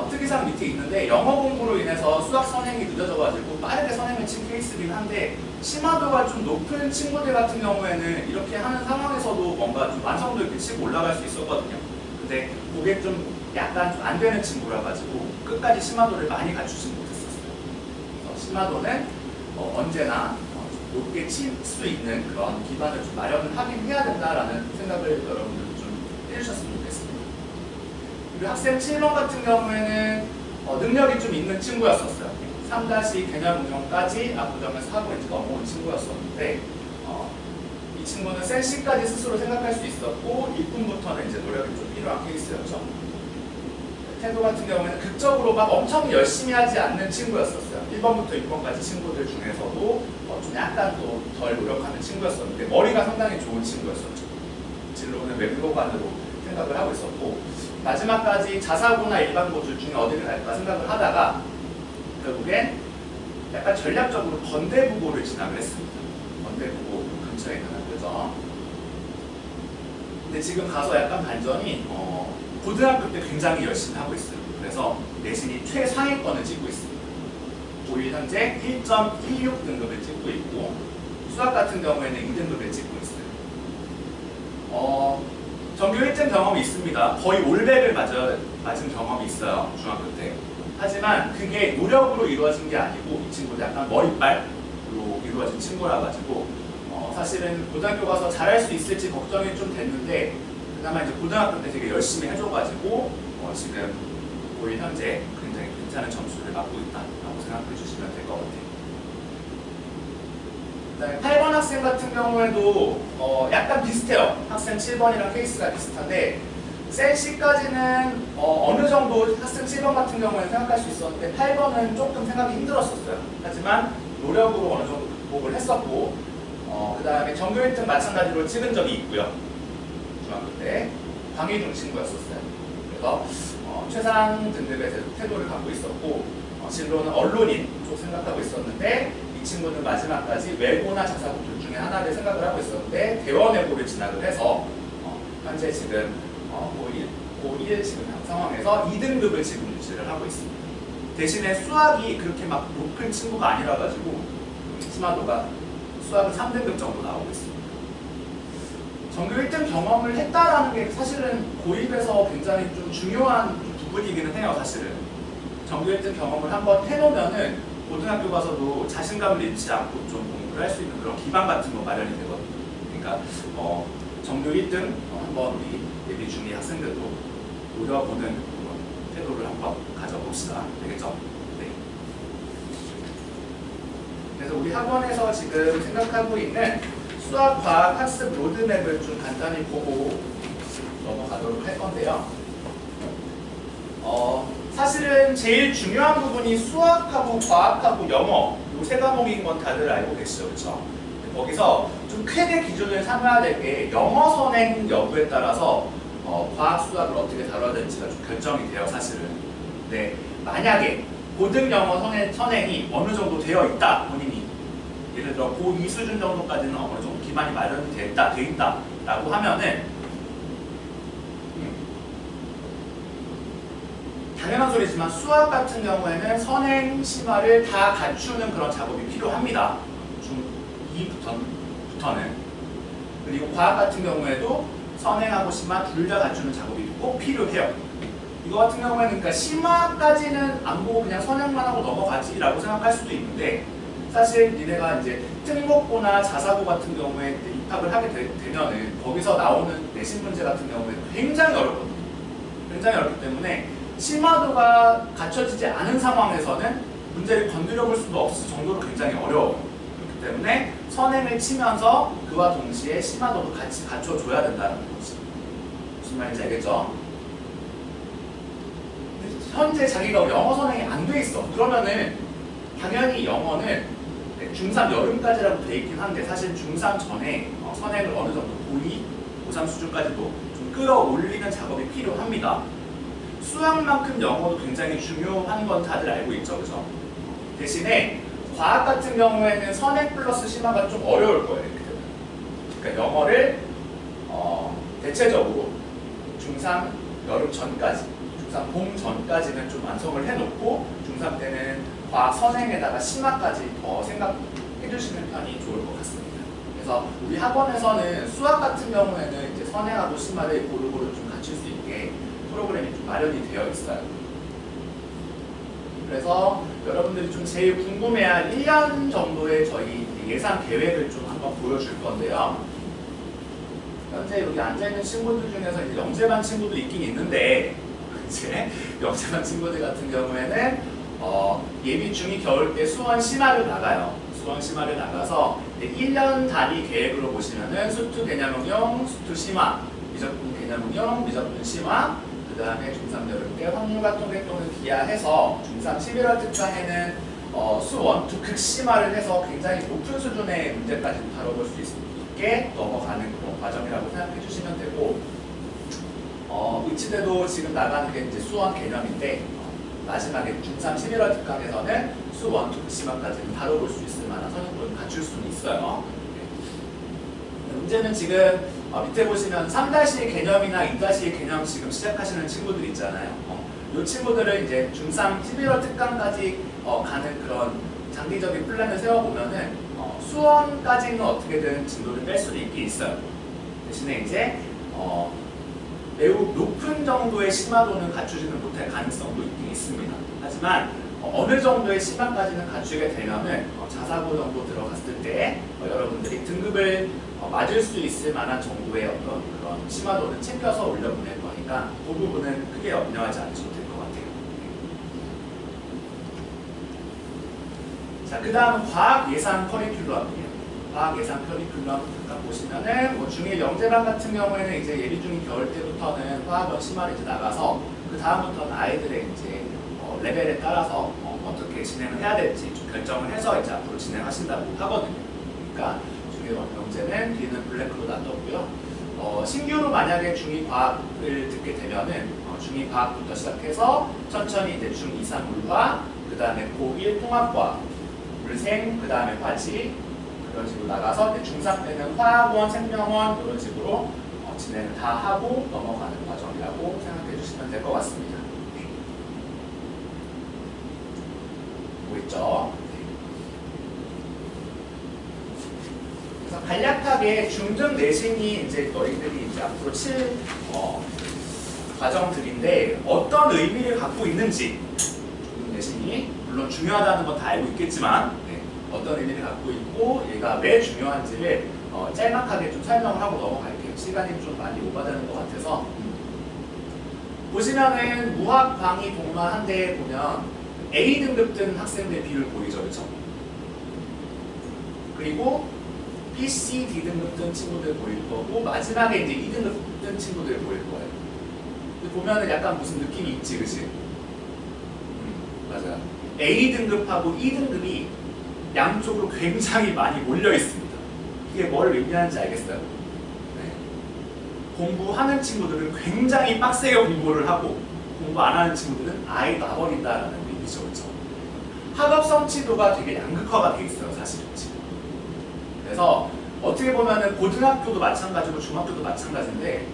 특이사항 밑에 있는데 영어 공부로 인해서 수학 선행이 늦어져가지고 빠르게 선행을 친 케이스긴 한데 심화도가 좀 높은 친구들 같은 경우에는 이렇게 하는 상황에서도 뭔가 좀 완성도 이렇게 치고 올라갈 수 있었거든요. 근데 그게 좀 약간 좀 안 되는 친구라 가지고 끝까지 심화도를 많이 갖추지 못했었어요. 그래서 심화도는 언제나 높게 칠 수 있는 그런 기반을 좀 마련을 하긴 해야 된다라는 생각을 여러분들 좀 해주셨으면 좋겠습니다. 그리고 학생 7번 같은 경우에는 능력이 좀 있는 친구였었어요. 3- 개념 운영까지 압구정에서 하고 이제 넘어온 친구였었는데 이 친구는 센시까지 스스로 생각할 수 있었고 입분부터는 이제 노력이 좀 필요한 케이스였죠. 태도 같은 경우에는 극적으로 막 엄청 열심히 하지 않는 친구였었어요. 1번부터 6번까지 친구들 중에서도 좀 약간 또 덜 노력하는 친구였었는데 머리가 상당히 좋은 친구였었죠. 진로는 외국어관으로 생각을 하고 있었고 마지막까지 자사고나 일반고 둘 중에 어디를 갈까 생각을 하다가 결국엔 약간 전략적으로 건대부고를 진학을 했습니다. 건대부고 근처에 있는 학교죠. 근데 지금 가서 약간 반전이 고등학교 때 굉장히 열심히 하고 있어요. 그래서 내신이 최상위권을 찍고 있습니다. 고1 현재 1.16 등급을 찍고 있고 수학 같은 경우에는 2등급을 찍고 있어요. 전교 1등 경험이 있습니다. 거의 올백을 맞은 경험이 있어요. 중학교 때. 하지만 그게 노력으로 이루어진 게 아니고 이 친구도 약간 머리빨로 이루어진 친구라 가지고 사실은 고등학교 가서 잘할 수 있을지 걱정이 좀 됐는데 그나마 이제 고등학교 때 되게 열심히 해줘가지고 지금 고1 현재 굉장히 괜찮은 점수를 받고 있다라고 생각해 주시면 될 것 같아요. 그다음에 8번 학생 같은 경우에도 약간 비슷해요. 학생 7번이랑 케이스가 비슷한데 센시까지는 어느 정도 학생 7번 같은 경우에는 생각할 수 있었는데 8번은 조금 생각이 힘들었었어요. 하지만 노력으로 어느 정도 극복을 했었고 그 다음에 전교 1등 마찬가지로 찍은 적이 있고요. 중학교 때 광희중 친구였었어요. 그래서 최상 등급의 태도를 갖고 있었고 진로는 언론인 쪽 생각하고 있었는데 이 친구는 마지막까지 외고나 자사고 둘 중에 하나를 생각을 하고 있었는데 대원외고를 진학을 해서 현재 지금 고1 지금 상황에서 2등급을 지금 유지를 하고 있습니다. 대신에 수학이 그렇게 막 높은 친구가 아니라 가지고 심화도가 수학은 3등급 정도 나오고 있습니다. 전교 1등 경험을 했다라는 게 사실은 고입에서 굉장히 좀 중요한 부분이기는 해요. 사실은 전교 1등 경험을 한번 해놓으면은 고등학교 가서도 자신감을 잃지 않고 좀 공부를 할 수 있는 그런 기반 같은 거 마련이 되거든요. 그러니까 전교 1등 한번 우리 예비 중이 학생들도 노려보는 그런 태도를 한번 가져봅시다. 되겠죠? 네. 그래서 우리 학원에서 지금 생각하고 있는 수학, 과학, 학습 로드맵을 좀 간단히 보고 넘어가도록 할 건데요. 사실은 제일 중요한 부분이 수학하고 과학하고 영어 이 세 과목인 건 다들 알고 계시죠, 그렇죠? 거기서 좀 크게 기준을 삼아야 될 게 영어 선행 여부에 따라서 과학 수학을 어떻게 다뤄야 될지가 좀 결정이 돼요, 사실은. 근데 만약에 고등 영어 선행이 어느 정도 되어 있다, 본인이 예를 들어 고2 수준 정도까지는 어느 정도 기반이 마련이 돼 있다라고 하면은 당연한 소리지만 수학 같은 경우에는 선행 심화를 다 갖추는 그런 작업이 필요합니다. 중2부터는. 그리고 과학 같은 경우에도 선행하고 심화 둘 다 갖추는 작업이 꼭 필요해요. 이거 같은 경우에는 그러니까 심화까지는 안 보고 그냥 선행만 하고 넘어가지라고 생각할 수도 있는데 사실 니네가 이제 특목고나 자사고 같은 경우에 입학을 하게 되면은 거기서 나오는 내신 문제 같은 경우에 굉장히 어렵거든요. 굉장히 어렵기 때문에 심화도가 갖춰지지 않은 상황에서는 문제를 건드려 볼 수도 없을 정도로 굉장히 어려워요. 그렇기 때문에 선행을 치면서 그와 동시에 심화도도 같이 갖춰줘야 된다는 거지. 무슨 말인지 알겠죠? 현재 자기가 영어 선행이 안 돼 있어. 그러면은 당연히 영어는 중3 여름까지라고 돼 있긴 한데 사실 중3 전에 선행을 어느 정도 고2, 고3 수준까지도 좀 끌어올리는 작업이 필요합니다. 수학만큼 영어도 굉장히 중요한 건 다들 알고 있죠, 그죠? 대신에 과학 같은 경우에는 선행 플러스 심화가 좀 어려울 거예요. 이렇게 되면. 그러니까 영어를 대체적으로 중3 여름 전까지, 중3 봄 전까지는 좀 완성을 해놓고 중3 때는 과학 선행에다가 심화까지 더 생각해 주시는 편이 좋을 것 같습니다. 그래서 우리 학원에서는 수학 같은 경우에는 이제 선행하고 심화를 고루고루 좀 갖출 수 있게 프로그램이 좀 마련이 되어 있어요. 그래서 여러분들이 좀 제일 궁금해할 1년 정도의 저희 예상 계획을 좀 한번 보여줄 건데요. 현재 여기 앉아있는 친구들 중에서 이제 영재반 친구도 있긴 있는데 이제 영재반 친구들 같은 경우에는 예비 중2 겨울 때 수원 심화를 나가요. 수원 심화를 나가서 1년 단위 계획으로 보시면은 수투 개념응용, 수투 심화, 미적분 개념응용, 미적분 심화, 그 다음에 중3 여름 때 확률과 통계 또는 기하해서 중3 11월 특강에는 수원 투 극심화를 해서 굉장히 높은 수준의 문제까지 다뤄볼 수 있게 넘어가는 그런 과정이라고 생각해 주시면 되고 의치대도 지금 나가는 게 이제 수원 개념인데 마지막에 중3 11월 특강에서는 수원 투 극심화까지는 다뤄볼 수 있을 만한 선행도를 갖출 수는 있어요. 문제는 지금 밑에 보시면 3-2 개념이나 2-2 개념 지금 시작하시는 친구들 있잖아요. 이 친구들은 이제 중3 11월 특강까지 가는 그런 장기적인 플랜을 세워보면은 수원까지는 어떻게든 진도를 뺄 수도 있긴 있어요. 대신에 이제 매우 높은 정도의 심화도는 갖추지는 못할 가능성도 있긴 있습니다. 하지만 어느 정도의 심화까지는 갖추게 되면은 자사고 정도 들어갔을 때 여러분들이 등급을 맞을 수 있을 만한 정도의 어떤 그런 심화도는 챙겨서 올려보낼 거니까 그 부분은 크게 염려하지 않으셔도 될 것 같아요. 자, 그 다음 과학 예상 커리큘럼이에요. 과학 예상 커리큘럼 잠깐 보시면은 중1 영재반 같은 경우에는 이제 예비 중2 겨울 때부터는 화학원 심화를 이제 나가서 그 다음부터는 아이들의 이제 레벨에 따라서 어떻게 진행을 해야 될지 좀 결정을 해서 이제 앞으로 진행하신다고 하거든요. 그러니까 중1 영재는 뒤는 블랙으로 놔뒀고요. 신규로 만약에 중2 과학을 듣게 되면은 중2 과학부터 시작해서 천천히 이제 중2, 3 물화, 그 다음에 고1 통합과학, 물생, 그 다음에 화지 이런 식으로 나가서 중3 때는 화학원, 생명원 이런 식으로 진행을 다 하고 넘어가는 과정이라고 생각해 주시면 될 것 같습니다. 보이죠? 그래서 간략하게 중등 내신이 이제 너희들이 이제 앞으로 칠 과정들인데 어떤 의미를 갖고 있는지 중등 내신이 물론 중요하다는 건 다 알고 있겠지만 어떤 의미를 갖고 있고 얘가 왜 중요한지를 짤막하게 좀 설명을 하고 넘어갈게요. 시간이 좀 많이 오바되는 것 같아서 보시면은 무학, 광희, 동마 한 대에 보면 A 등급 든 학생들 비율 보이죠, 그렇죠? 그리고 B, C, D 등급 뜬 친구들 보일 거고 마지막에 이제 2등급 뜬 친구들 보일 거예요. 보면은 약간 무슨 느낌이 있지, 그치? 맞아요. A 등급하고 2등급이 양쪽으로 굉장히 많이 몰려 있습니다. 이게 뭘 의미하는지 알겠어요? 네. 공부하는 친구들은 굉장히 빡세게 공부를 하고 공부 안 하는 친구들은 아예 놔버린다라는 의미죠, 그렇죠? 학업 성취도가 되게 양극화가 돼 있어요, 사실은 지금. 그래서 어떻게 보면은 고등학교도 마찬가지고 중학교도 마찬가지인데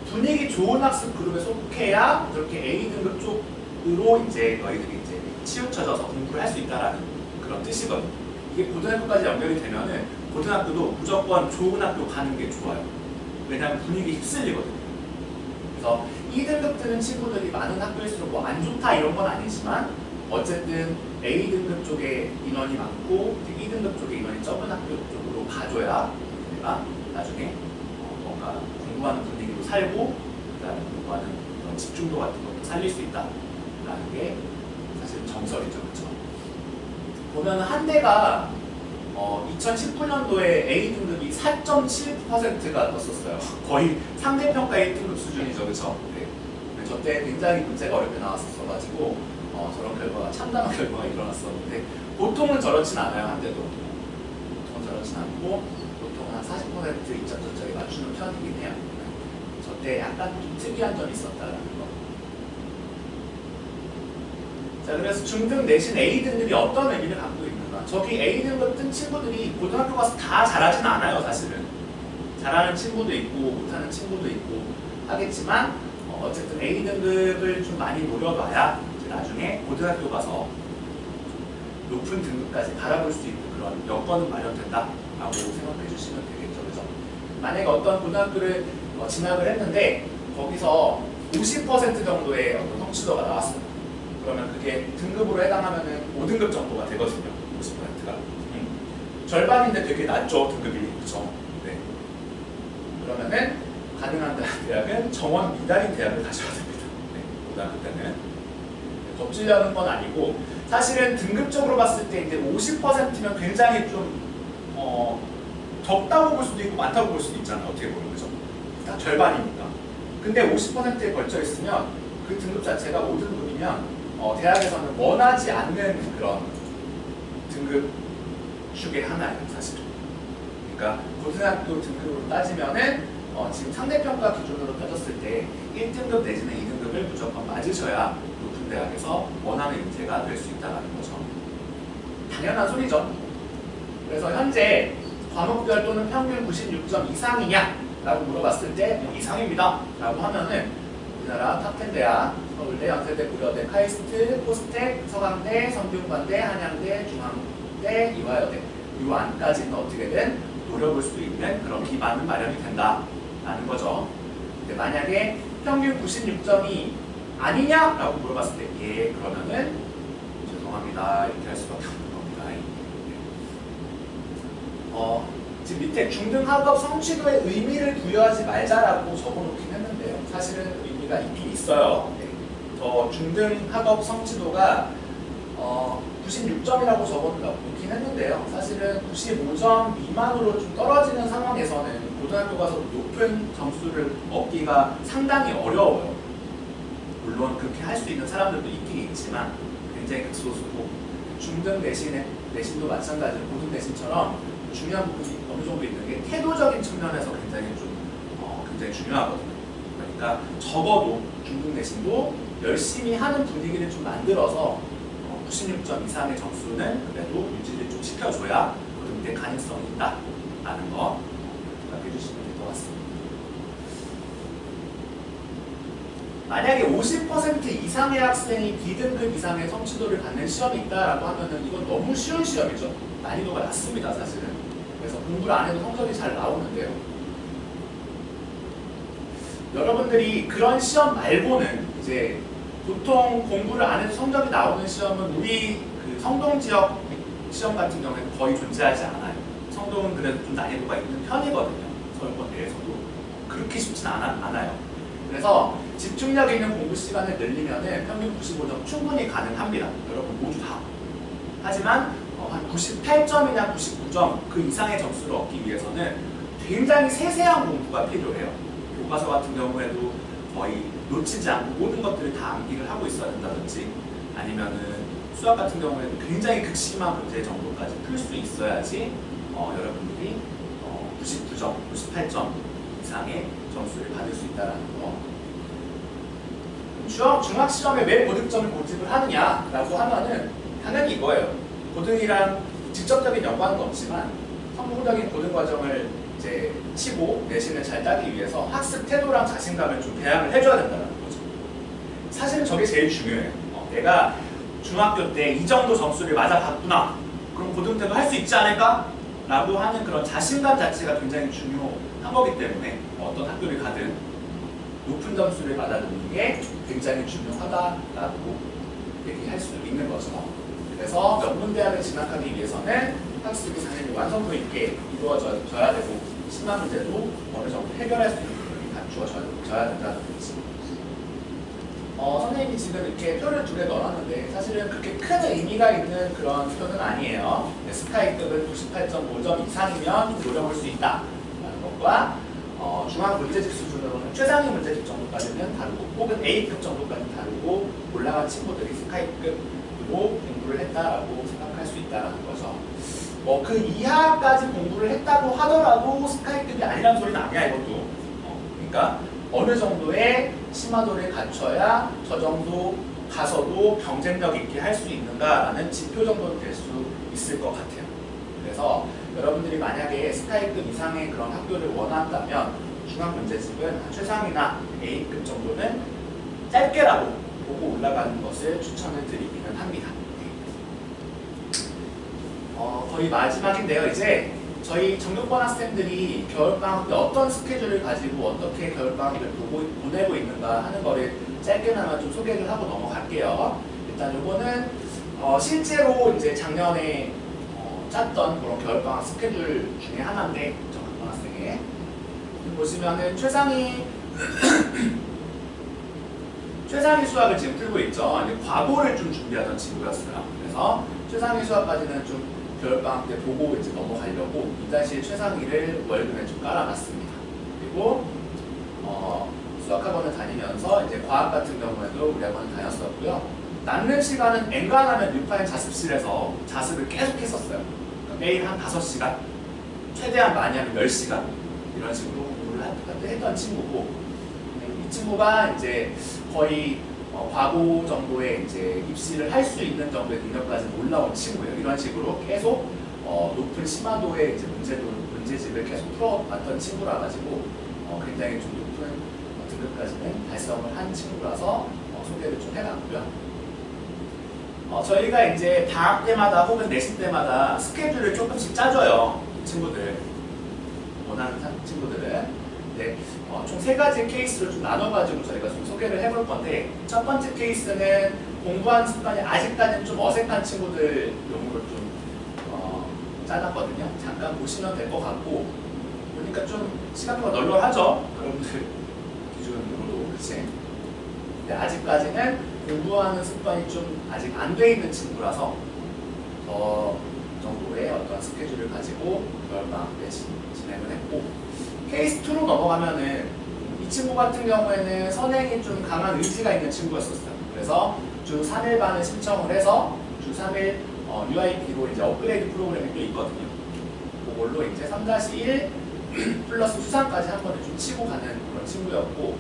분위기 좋은 학습 그룹에 속해야 저렇게 A 등급 쪽으로 이제 너희들이 이제 치우쳐져서 공부를 할 수 있다라는 그런 뜻이거든요. 이게 고등학교까지 연결이 되면은 고등학교도 무조건 좋은 학교 가는 게 좋아요. 왜냐하면 분위기 휩쓸리거든요. 그래서 2등급 뜨는 친구들이 많은 학교일수록 뭐 안 좋다 이런 건 아니지만 어쨌든 A등급 쪽에 인원이 많고 2등급 쪽에 인원이 적은 학교 쪽으로 가줘야 내가 나중에 뭔가 공부하는 분위기도 살고 그다음에 공부하는 그런 집중도 같은 것도 살릴 수 있다라는 게 사실 정설이죠, 그렇죠? 보면 한대가 2019년도에 A등급이 4.7%가 떴었어요. 거의 상대평가 1등급 수준이죠, 그렇죠? 네. 저때 굉장히 문제가 어렵게 나왔었어가지고 저런 결과가 참담한 결과가 일어났었는데 보통은 저렇진 않아요, 한대도. 보통은 저렇진 않고 보통은 한 40% 입장 전적에 맞추는 편이긴 해요. 저때 약간 좀 특이한 점이 있었다라는 거. 자, 그래서 중등 내신 A등급이 어떤 의미를 갖고 있는가? 저기 A등급 뜬 친구들이 고등학교 가서 다 잘하진 않아요, 사실은. 잘하는 친구도 있고 못하는 친구도 있고 하겠지만 어쨌든 A등급을 좀 많이 노려봐야 나중에 고등학교 가서 높은 등급까지 바라볼 수 있는 그런 여건은 마련된다라고 생각해 주시면 되겠죠, 그죠? 만약에 어떤 고등학교를 진학을 했는데 거기서 50% 정도의 어떤 성취도가 나왔어요. 그러면 그게 등급으로 해당하면은 5등급 정도가 되거든요, 50%가. 절반인데 되게 낮죠, 등급이. 그렇죠? 네. 그러면은 가능한 대학은 정원 미달인 대학을 가셔야 됩니다. 네. 고등학교 때는. 덮치려는 건 아니고 사실은 등급적으로 봤을 때 이제 50%면 굉장히 좀 적다고 볼 수도 있고 많다고 볼 수도 있잖아요. 어떻게 보면 그죠? 딱 절반이니까. 근데 50%에 걸쳐 있으면 그 등급 자체가 5등급이면 대학에서는 원하지 않는 그런 등급 축의 하나예요, 사실은. 그러니까 고등학교 등급으로 따지면은 지금 상대평가 기준으로 따졌을 때 1등급 내지는 2등급을 무조건 맞으셔야 높은 대학에서 원하는 인재가 될 수 있다는 거죠. 당연한 소리죠. 그래서 현재 과목별 또는 평균 96점 이상이냐? 라고 물어봤을 때 이상입니다. 라고 하면은 우리나라 탑10 대학, 서울대, 연세대, 고려대, 카이스트, 포스텍, 서강대, 성균관대, 한양대, 중앙대, 이화여대 이 안까지는 어떻게든 노려볼 수 있는 그런 기반은 마련이 된다라는 거죠. 근데 만약에 평균 96점이 아니냐라고 물어봤을 때 예, 그러면은 죄송합니다 이렇게 할 수밖에 없는 겁니다. 지금 밑에 중등 학업 성취도에 의미를 부여하지 말자라고 적어놓긴 했는데요. 사실은 의미가 있긴 있어요. 네. 중등 학업 성취도가 96점이라고 적어놓긴 했는데요. 사실은 95점 미만으로 좀 떨어지는 상황에서는 고등학교 가서 높은 점수를 얻기가 상당히 어려워요. 물론 그렇게 할 수 있는 사람들도 있긴 있지만 굉장히 극소수고 중등 내신도 마찬가지로 고등 내신처럼 중요한 부분이 어느 정도 있는 게 태도적인 측면에서 굉장히 굉장히 중요하거든요. 그러니까 적어도 중등 내신도 열심히 하는 분위기를 좀 만들어서 96점 이상의 점수는 그래도 유지를 좀 시켜줘야 고등대 가능성이 있다라는 거 생각해 주시면 될 것 같습니다. 만약에 50% 이상의 학생이 B등급 이상의 성취도를 갖는 시험이 있다라고 하면은 이건 너무 쉬운 시험이죠. 난이도가 낮습니다, 사실은. 그래서 공부를 안 해도 성적이 잘 나오는데요. 여러분들이 그런 시험 말고는 이제 보통 공부를 안 해도 성적이 나오는 시험은 우리 그 성동 지역 시험 같은 경우에는 거의 존재하지 않아요. 성동은 그래도 좀 난이도가 있는 편이거든요. 서울권 내에서도 그렇게 쉽진 않아요. 그래서 집중력 있는 공부 시간을 늘리면은 평균 95점 충분히 가능합니다. 여러분 모두 다. 하지만 한 98점이나 99점 그 이상의 점수를 얻기 위해서는 굉장히 세세한 공부가 필요해요. 교과서 같은 경우에도 거의 놓치지 않고 모든 것들을 다 암기를 하고 있어야 된다든지, 아니면은 수학 같은 경우에도 굉장히 극심한 문제 정도까지 풀 수 있어야지 여러분들이 99점, 98점 이상의 점수를 받을 수 있다는 거. 중학 시험에 왜 고득점을 고집을 하느냐라고 하면은 당연히 이거예요. 고등이랑 직접적인 연관은 없지만 성공적인 고등 과정을 이제 치고 내신을 잘 따기 위해서 학습 태도랑 자신감을 좀 배양을 해줘야 된다는 거죠. 사실은 저게 제일 중요해요. 내가 중학교 때 이 정도 점수를 맞아봤구나. 그럼 고등 때도 할 수 있지 않을까? 라고 하는 그런 자신감 자체가 굉장히 중요한 거기 때문에 어떤 학교를 가든 높은 점수를 받아들이는 게 굉장히 중요하다라고 얘기할 수 있는 거죠. 그래서 명문대학을 진학하기 위해서는 학습이 당연히 완성도 있게 이루어져야 되고 10만 문제도 어느 정도 해결할 수 있는 부분이 갖추어져야 된다는 거지. 선생님이 지금 이렇게 표를 두 개 넣어놨는데 사실은 그렇게 큰 의미가 있는 그런 표는 아니에요. 스카이급은 98.5점 이상이면 노려볼 수 있다라는 것과 중앙 문제집 수준으로는 최상위 문제집 정도까지는 다르고 혹은 A급 정도까지 다르고 올라간 친구들이 스카이급으로 공부를 했다라고 생각할 수 있다는 거죠. 그 이하까지 공부를 했다고 하더라도 스카이급이 아니라는 소리는 아니야 이것도. 그러니까 어느 정도의 심화도를 갖춰야 저 정도 가서도 경쟁력 있게 할 수 있는가라는 지표 정도는 될 수 있을 것 같아요. 그래서 여러분들이 만약에 스카이급 이상의 그런 학교를 원한다면 중앙 문제집은 최상위나 A급 정도는 짧게라도 보고 올라가는 것을 추천을 드리기는 합니다. 거의 마지막인데요. 이제 저희 전교권 학생들이 겨울방학 때 어떤 스케줄을 가지고 어떻게 겨울방학을 보내고 있는가 하는 거를 짧게나마 좀 소개를 하고 넘어갈게요. 일단 요거는 실제로 이제 작년에 짰던 그런 겨울방학 스케줄 중에 하나인데 전교권 학생의 보시면은 최상위 수학을 지금 풀고 있죠. 과거를 좀 준비하던 친구였어요. 그래서 최상위 수학까지는 좀 겨울방학 때 보고 이제 넘어가려고 2-1 최상위를 월급에 좀 깔아놨습니다. 그리고 수학학원을 다니면서 이제 과학 같은 경우에도 우리 학원을 다녔었고요. 남는 시간은 엔간하면 6파인 자습실에서 자습을 계속 했었어요. 그러니까 매일 한 5시간, 최대한 많이 하면 10시간 이런 식으로 공부를 했던 친구고, 이 친구가 이제 거의 과고 정도의 이제 입시를 할 수 있는 정도의 능력까지 올라온 친구예요. 이런 식으로 계속 높은 심화도의 이제 문제집을 계속 풀어왔던 친구라 가지고 굉장히 좀 높은 등급까지는 달성을 한 친구라서 소개를 좀 해놨고요. 저희가 이제 방학 때마다 혹은 내신 때마다 스케줄을 조금씩 짜줘요. 친구들 원하는 친구들은. 네, 총 3가지 케이스를 좀 나눠가지고 저희가 좀 소개를 해볼 건데, 첫 번째 케이스는 공부하는 습관이 아직까지는 좀 어색한 친구들 용으로 좀 짜놨거든요. 잠깐 보시면 될 것 같고, 보니까 좀 시간표가 널널하죠? 여러분들 기준으로도 그치? 근데 아직까지는 공부하는 습관이 좀 아직 안 돼 있는 친구라서 정도의 어떤 스케줄을 가지고 겨울방학 때 진행을 했고, 케이스 2로 넘어가면은 이 친구 같은 경우에는 선행이 좀 강한 의지가 있는 친구였었어요. 그래서 주 3일반을 신청을 해서 주 3일 UIP로 이제 업그레이드 프로그램이 또 있거든요. 그걸로 이제 3-1 플러스 수상까지 한 번에 좀 치고 가는 그런 친구였고,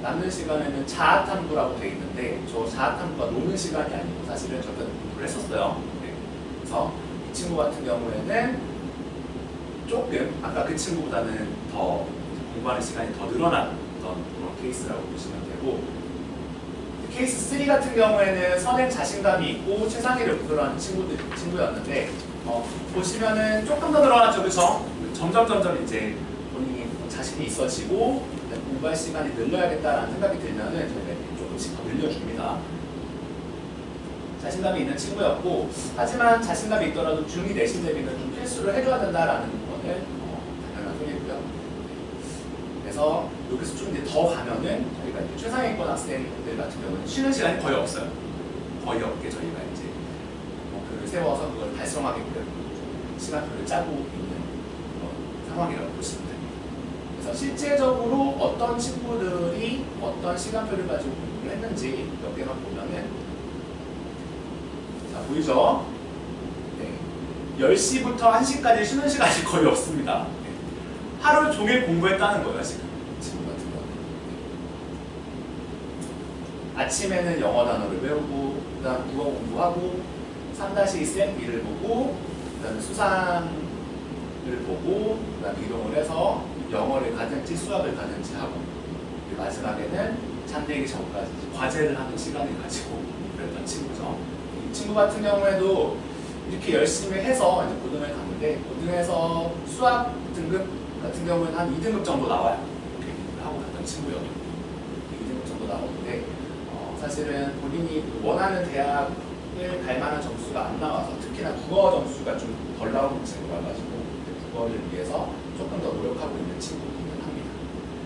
남는 시간에는 자아탐구라고 돼 있는데 저 자아탐구가 노는 시간이 아니고 사실은 저도 공부를 했었어요. 네. 그래서 이 친구 같은 경우에는 조금 아까 그 친구보다는 더 공부하는 시간이 더 늘어났던 그런 케이스라고 보시면 되고, 케이스 3 같은 경우에는 선행 자신감이 있고 최상위를 목표로 친구였는데 보시면은 조금 더 늘어났죠, 그렇죠? 점점 이제 본인이 자신이 있어지고 공부할 시간이 늘려야겠다라는 생각이 들면은 저희가 조금씩 더 늘려줍니다. 자신감이 있는 친구였고, 하지만 자신감이 있더라도 중2 내신 대비는 좀 필수를 해줘야 된다라는 거는 당연한 소리고요. 그래서 여기서 좀 이제 더 가면은 저희가 이제 최상위권 학생들 같은 경우는 쉬는 시간이 거의 없어요. 거의 없게 저희가 이제 목표를 세워서 그걸 달성하게끔 시간표를 짜고 있는 그런 상황이라고 보시면 됩니다. 그래서 실제적으로 어떤 친구들이 어떤 시간표를 가지고 공부를 했는지 몇 개만 보면은, 자, 보이죠? 네. 10시부터 1시까지 쉬는 시간이 거의 없습니다. 네. 하루 종일 공부했다는 거예요, 지금. 친구 같은 경우는. 네. 아침에는 영어 단어를 배우고, 그 다음 국어 공부하고, 3-2쌤2를 보고, 그 다음에 수상을 보고, 그 다음에 이동을 해서 영어를 가든지 수학을 가든지 하고, 그리고 마지막에는 잠들기 전까지 과제를 하는 시간을 가지고 그랬던 친구죠. 이 친구 같은 경우에도 이렇게 열심히 해서 이제 고등을 갔는데, 고등에서 수학 등급 같은 경우는 한 2등급 정도 나와요. 이렇게 하고 갔던 친구여도 2등급 정도 나오는데, 사실은 본인이 원하는 대학을 갈 만한 점수가 안 나와서, 특히나 국어 점수가 좀 덜 나오는 친구라 가지고 국어를 위해서 조금 더 노력하고 있는 친구이긴 합니다.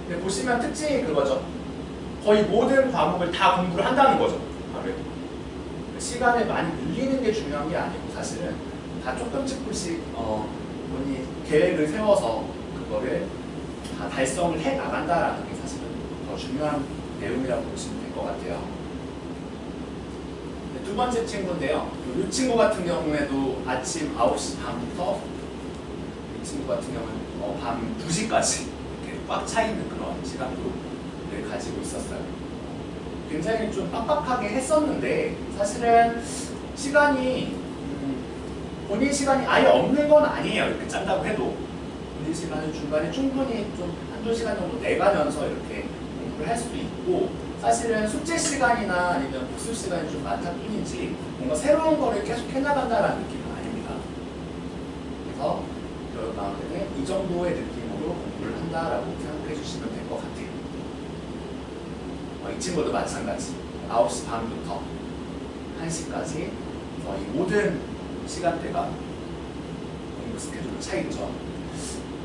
근데 보시면 특징이 그거죠. 거의 모든 과목을 다 공부를 한다는 거죠. 하루에. 시간을 많이 늘리는 게 중요한 게 아니고, 사실은 다 조금씩 본인이 계획을 세워서 그거를 다 달성을 해 나간다라는 게 사실은 더 중요한 내용이라고 보시면 될 것 같아요. 두 번째 친구인데요. 이 친구 같은 경우에도 아침 9시 반부터, 이 친구 같은 경우는 밤 2시까지 이렇게 꽉 차 있는 그런 시간표를 가지고 있었어요. 굉장히 좀 빡빡하게 했었는데, 사실은 시간이 본인 시간이 아예 없는 건 아니에요. 이렇게 짠다고 해도 본인 시간을 중간에 충분히 좀 한두 시간 정도 내가면서 이렇게 공부를 할 수도 있고, 사실은 숙제 시간이나 아니면 복습 시간이 좀 많다 뿐이지 뭔가 새로운 거를 계속 해나간다는 느낌은 아닙니다. 그래서 여러분 마음에는 이 정도의 느낌으로 공부를 한다라고 생각해 주시면 될 것 같아요. 이 친구도 마찬가지. 9시 반부터 1시까지 이 모든 시간대가 공부 스케줄로 차 있죠.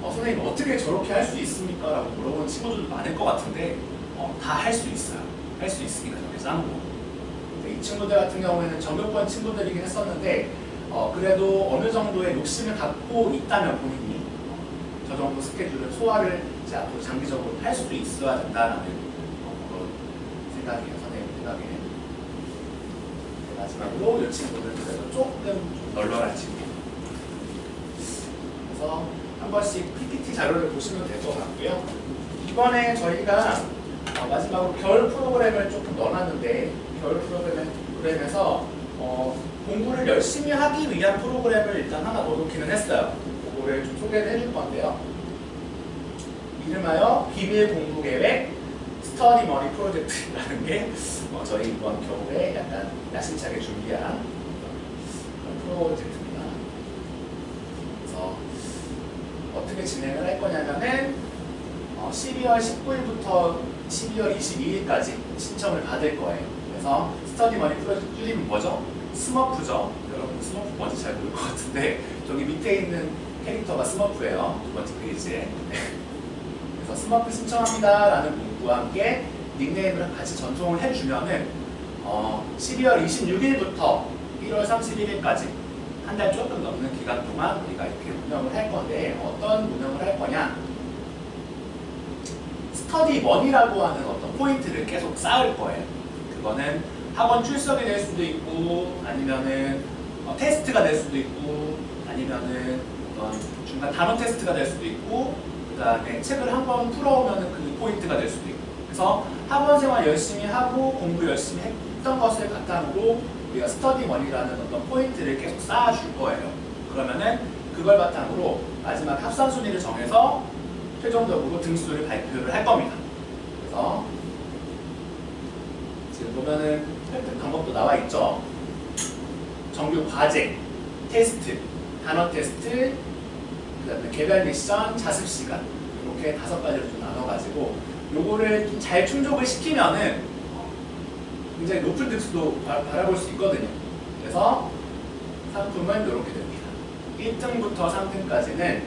선생님 어떻게 저렇게 할 수 있습니까? 라고 물어보는 친구들도 많을 것 같은데, 다 할 수 있어요. 할 수 있으니까 저렇게 짜는 거고. 이 친구들 같은 경우에는 전교권 친구들이긴 했었는데, 그래도 어느 정도의 욕심을 갖고 있다면 본인이 저 정도 스케줄을 소화를 이제 앞으로 장기적으로 할 수 있어야 된다라는 그런 생각이에요. 선생님 생각에. 마지막으로 이 친구는 그래도 조금 좀 널널한 친구. 그래서 한 번씩 PPT 자료를 보시면 될 것 같고요. 이번에 저희가 마지막으로 겨울 프로그램을 조금 넣어놨는데, 겨울 프로그램에서 공부를 열심히 하기 위한 프로그램을 일단 하나 넣어놓기는 했어요. 그거를 좀 소개를 해줄 건데요. 이름하여 비밀 공부 계획 스터디 머니 프로젝트라는 게 저희 이번 겨울에 약간 야심차게 준비한 그런 프로젝트입니다. 그래서 어떻게 진행을 할 거냐면은 12월 19일부터 12월 22일까지 신청을 받을 거예요. 그래서 스터디 머니 프로젝트 줄이면 뭐죠? 스머프죠. 여러분 스머프 뭔지 잘 모를 것 같은데, 저기 밑에 있는 캐릭터가 스머프예요. 두 번째 페이지에. 그래서 스머프 신청합니다 라는 문구와 함께 닉네임을 같이 전송을 해주면은 12월 26일부터 1월 31일까지 한 달 조금 넘는 기간 동안 우리가 이렇게 운영을 할 건데, 어떤 운영을 할 거냐? 스터디 머니라고 하는 어떤 포인트를 계속 쌓을 거예요. 그거는 학원 출석이 될 수도 있고, 아니면은 테스트가 될 수도 있고, 아니면은 어떤 중간 단어 테스트가 될 수도 있고, 그 다음에 책을 한번 풀어오면은 그 포인트가 될 수도 있고. 그래서 학원 생활 열심히 하고 공부 열심히 했던 것을 바탕으로 우리가 스터디 머니라는 어떤 포인트를 계속 쌓아줄 거예요. 그러면은 그걸 바탕으로 마지막 합산 순위를 정해서 최종적으로 등수를 발표를 할 겁니다. 그래서 지금 보면은 획득 방법도 나와 있죠. 정규 과제, 테스트, 단어 테스트, 그다음에 개별 미션, 자습 시간, 이렇게 5가지로 좀 나눠가지고 요거를 좀 잘 충족을 시키면은 굉장히 높은 등수도 바라볼 수 있거든요. 그래서 상품은 이렇게 됩니다. 1등부터 3등까지는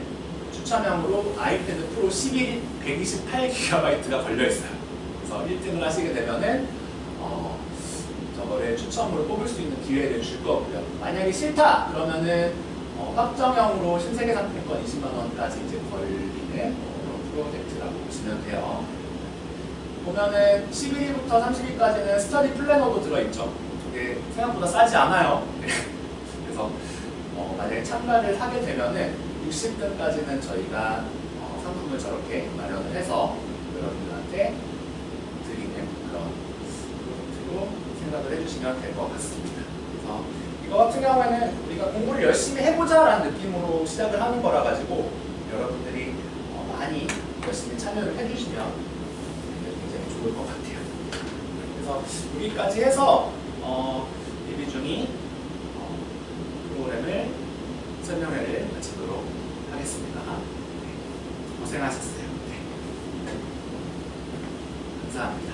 추첨형으로 아이패드 프로 11 128GB가 걸려있어요. 그래서 1등을 하시게 되면은 이런 거를 추첨으로 뽑을 수 있는 기회를 줄 거고요. 만약에 싫다 그러면은 확정형으로 신세계 상품권 20만 원까지 이제 걸리는 그런 프로젝트라고 보시면 돼요. 보면은 11일부터 30일까지는 스터디 플래너도 들어있죠. 이게 생각보다 싸지 않아요. 그래서 만약에 참가를 하게 되면은 60등까지는 저희가 상품을 저렇게 마련을 해서 여러분들한테 드리는 그런 프로젝트로 생각을 해주시면 될 것 같습니다. 그래서 이거 같은 경우에는 우리가 공부를 열심히 해보자라는 느낌으로 시작을 하는 거라 가지고 여러분들이 많이 열심히 참여를 해주시면 굉장히 좋을 것 같아요. 그래서 여기까지 해서 예비중이 프로그램을 설명회를 마치도록 하겠습니다. 네, 고생하셨어요. 네. 감사합니다.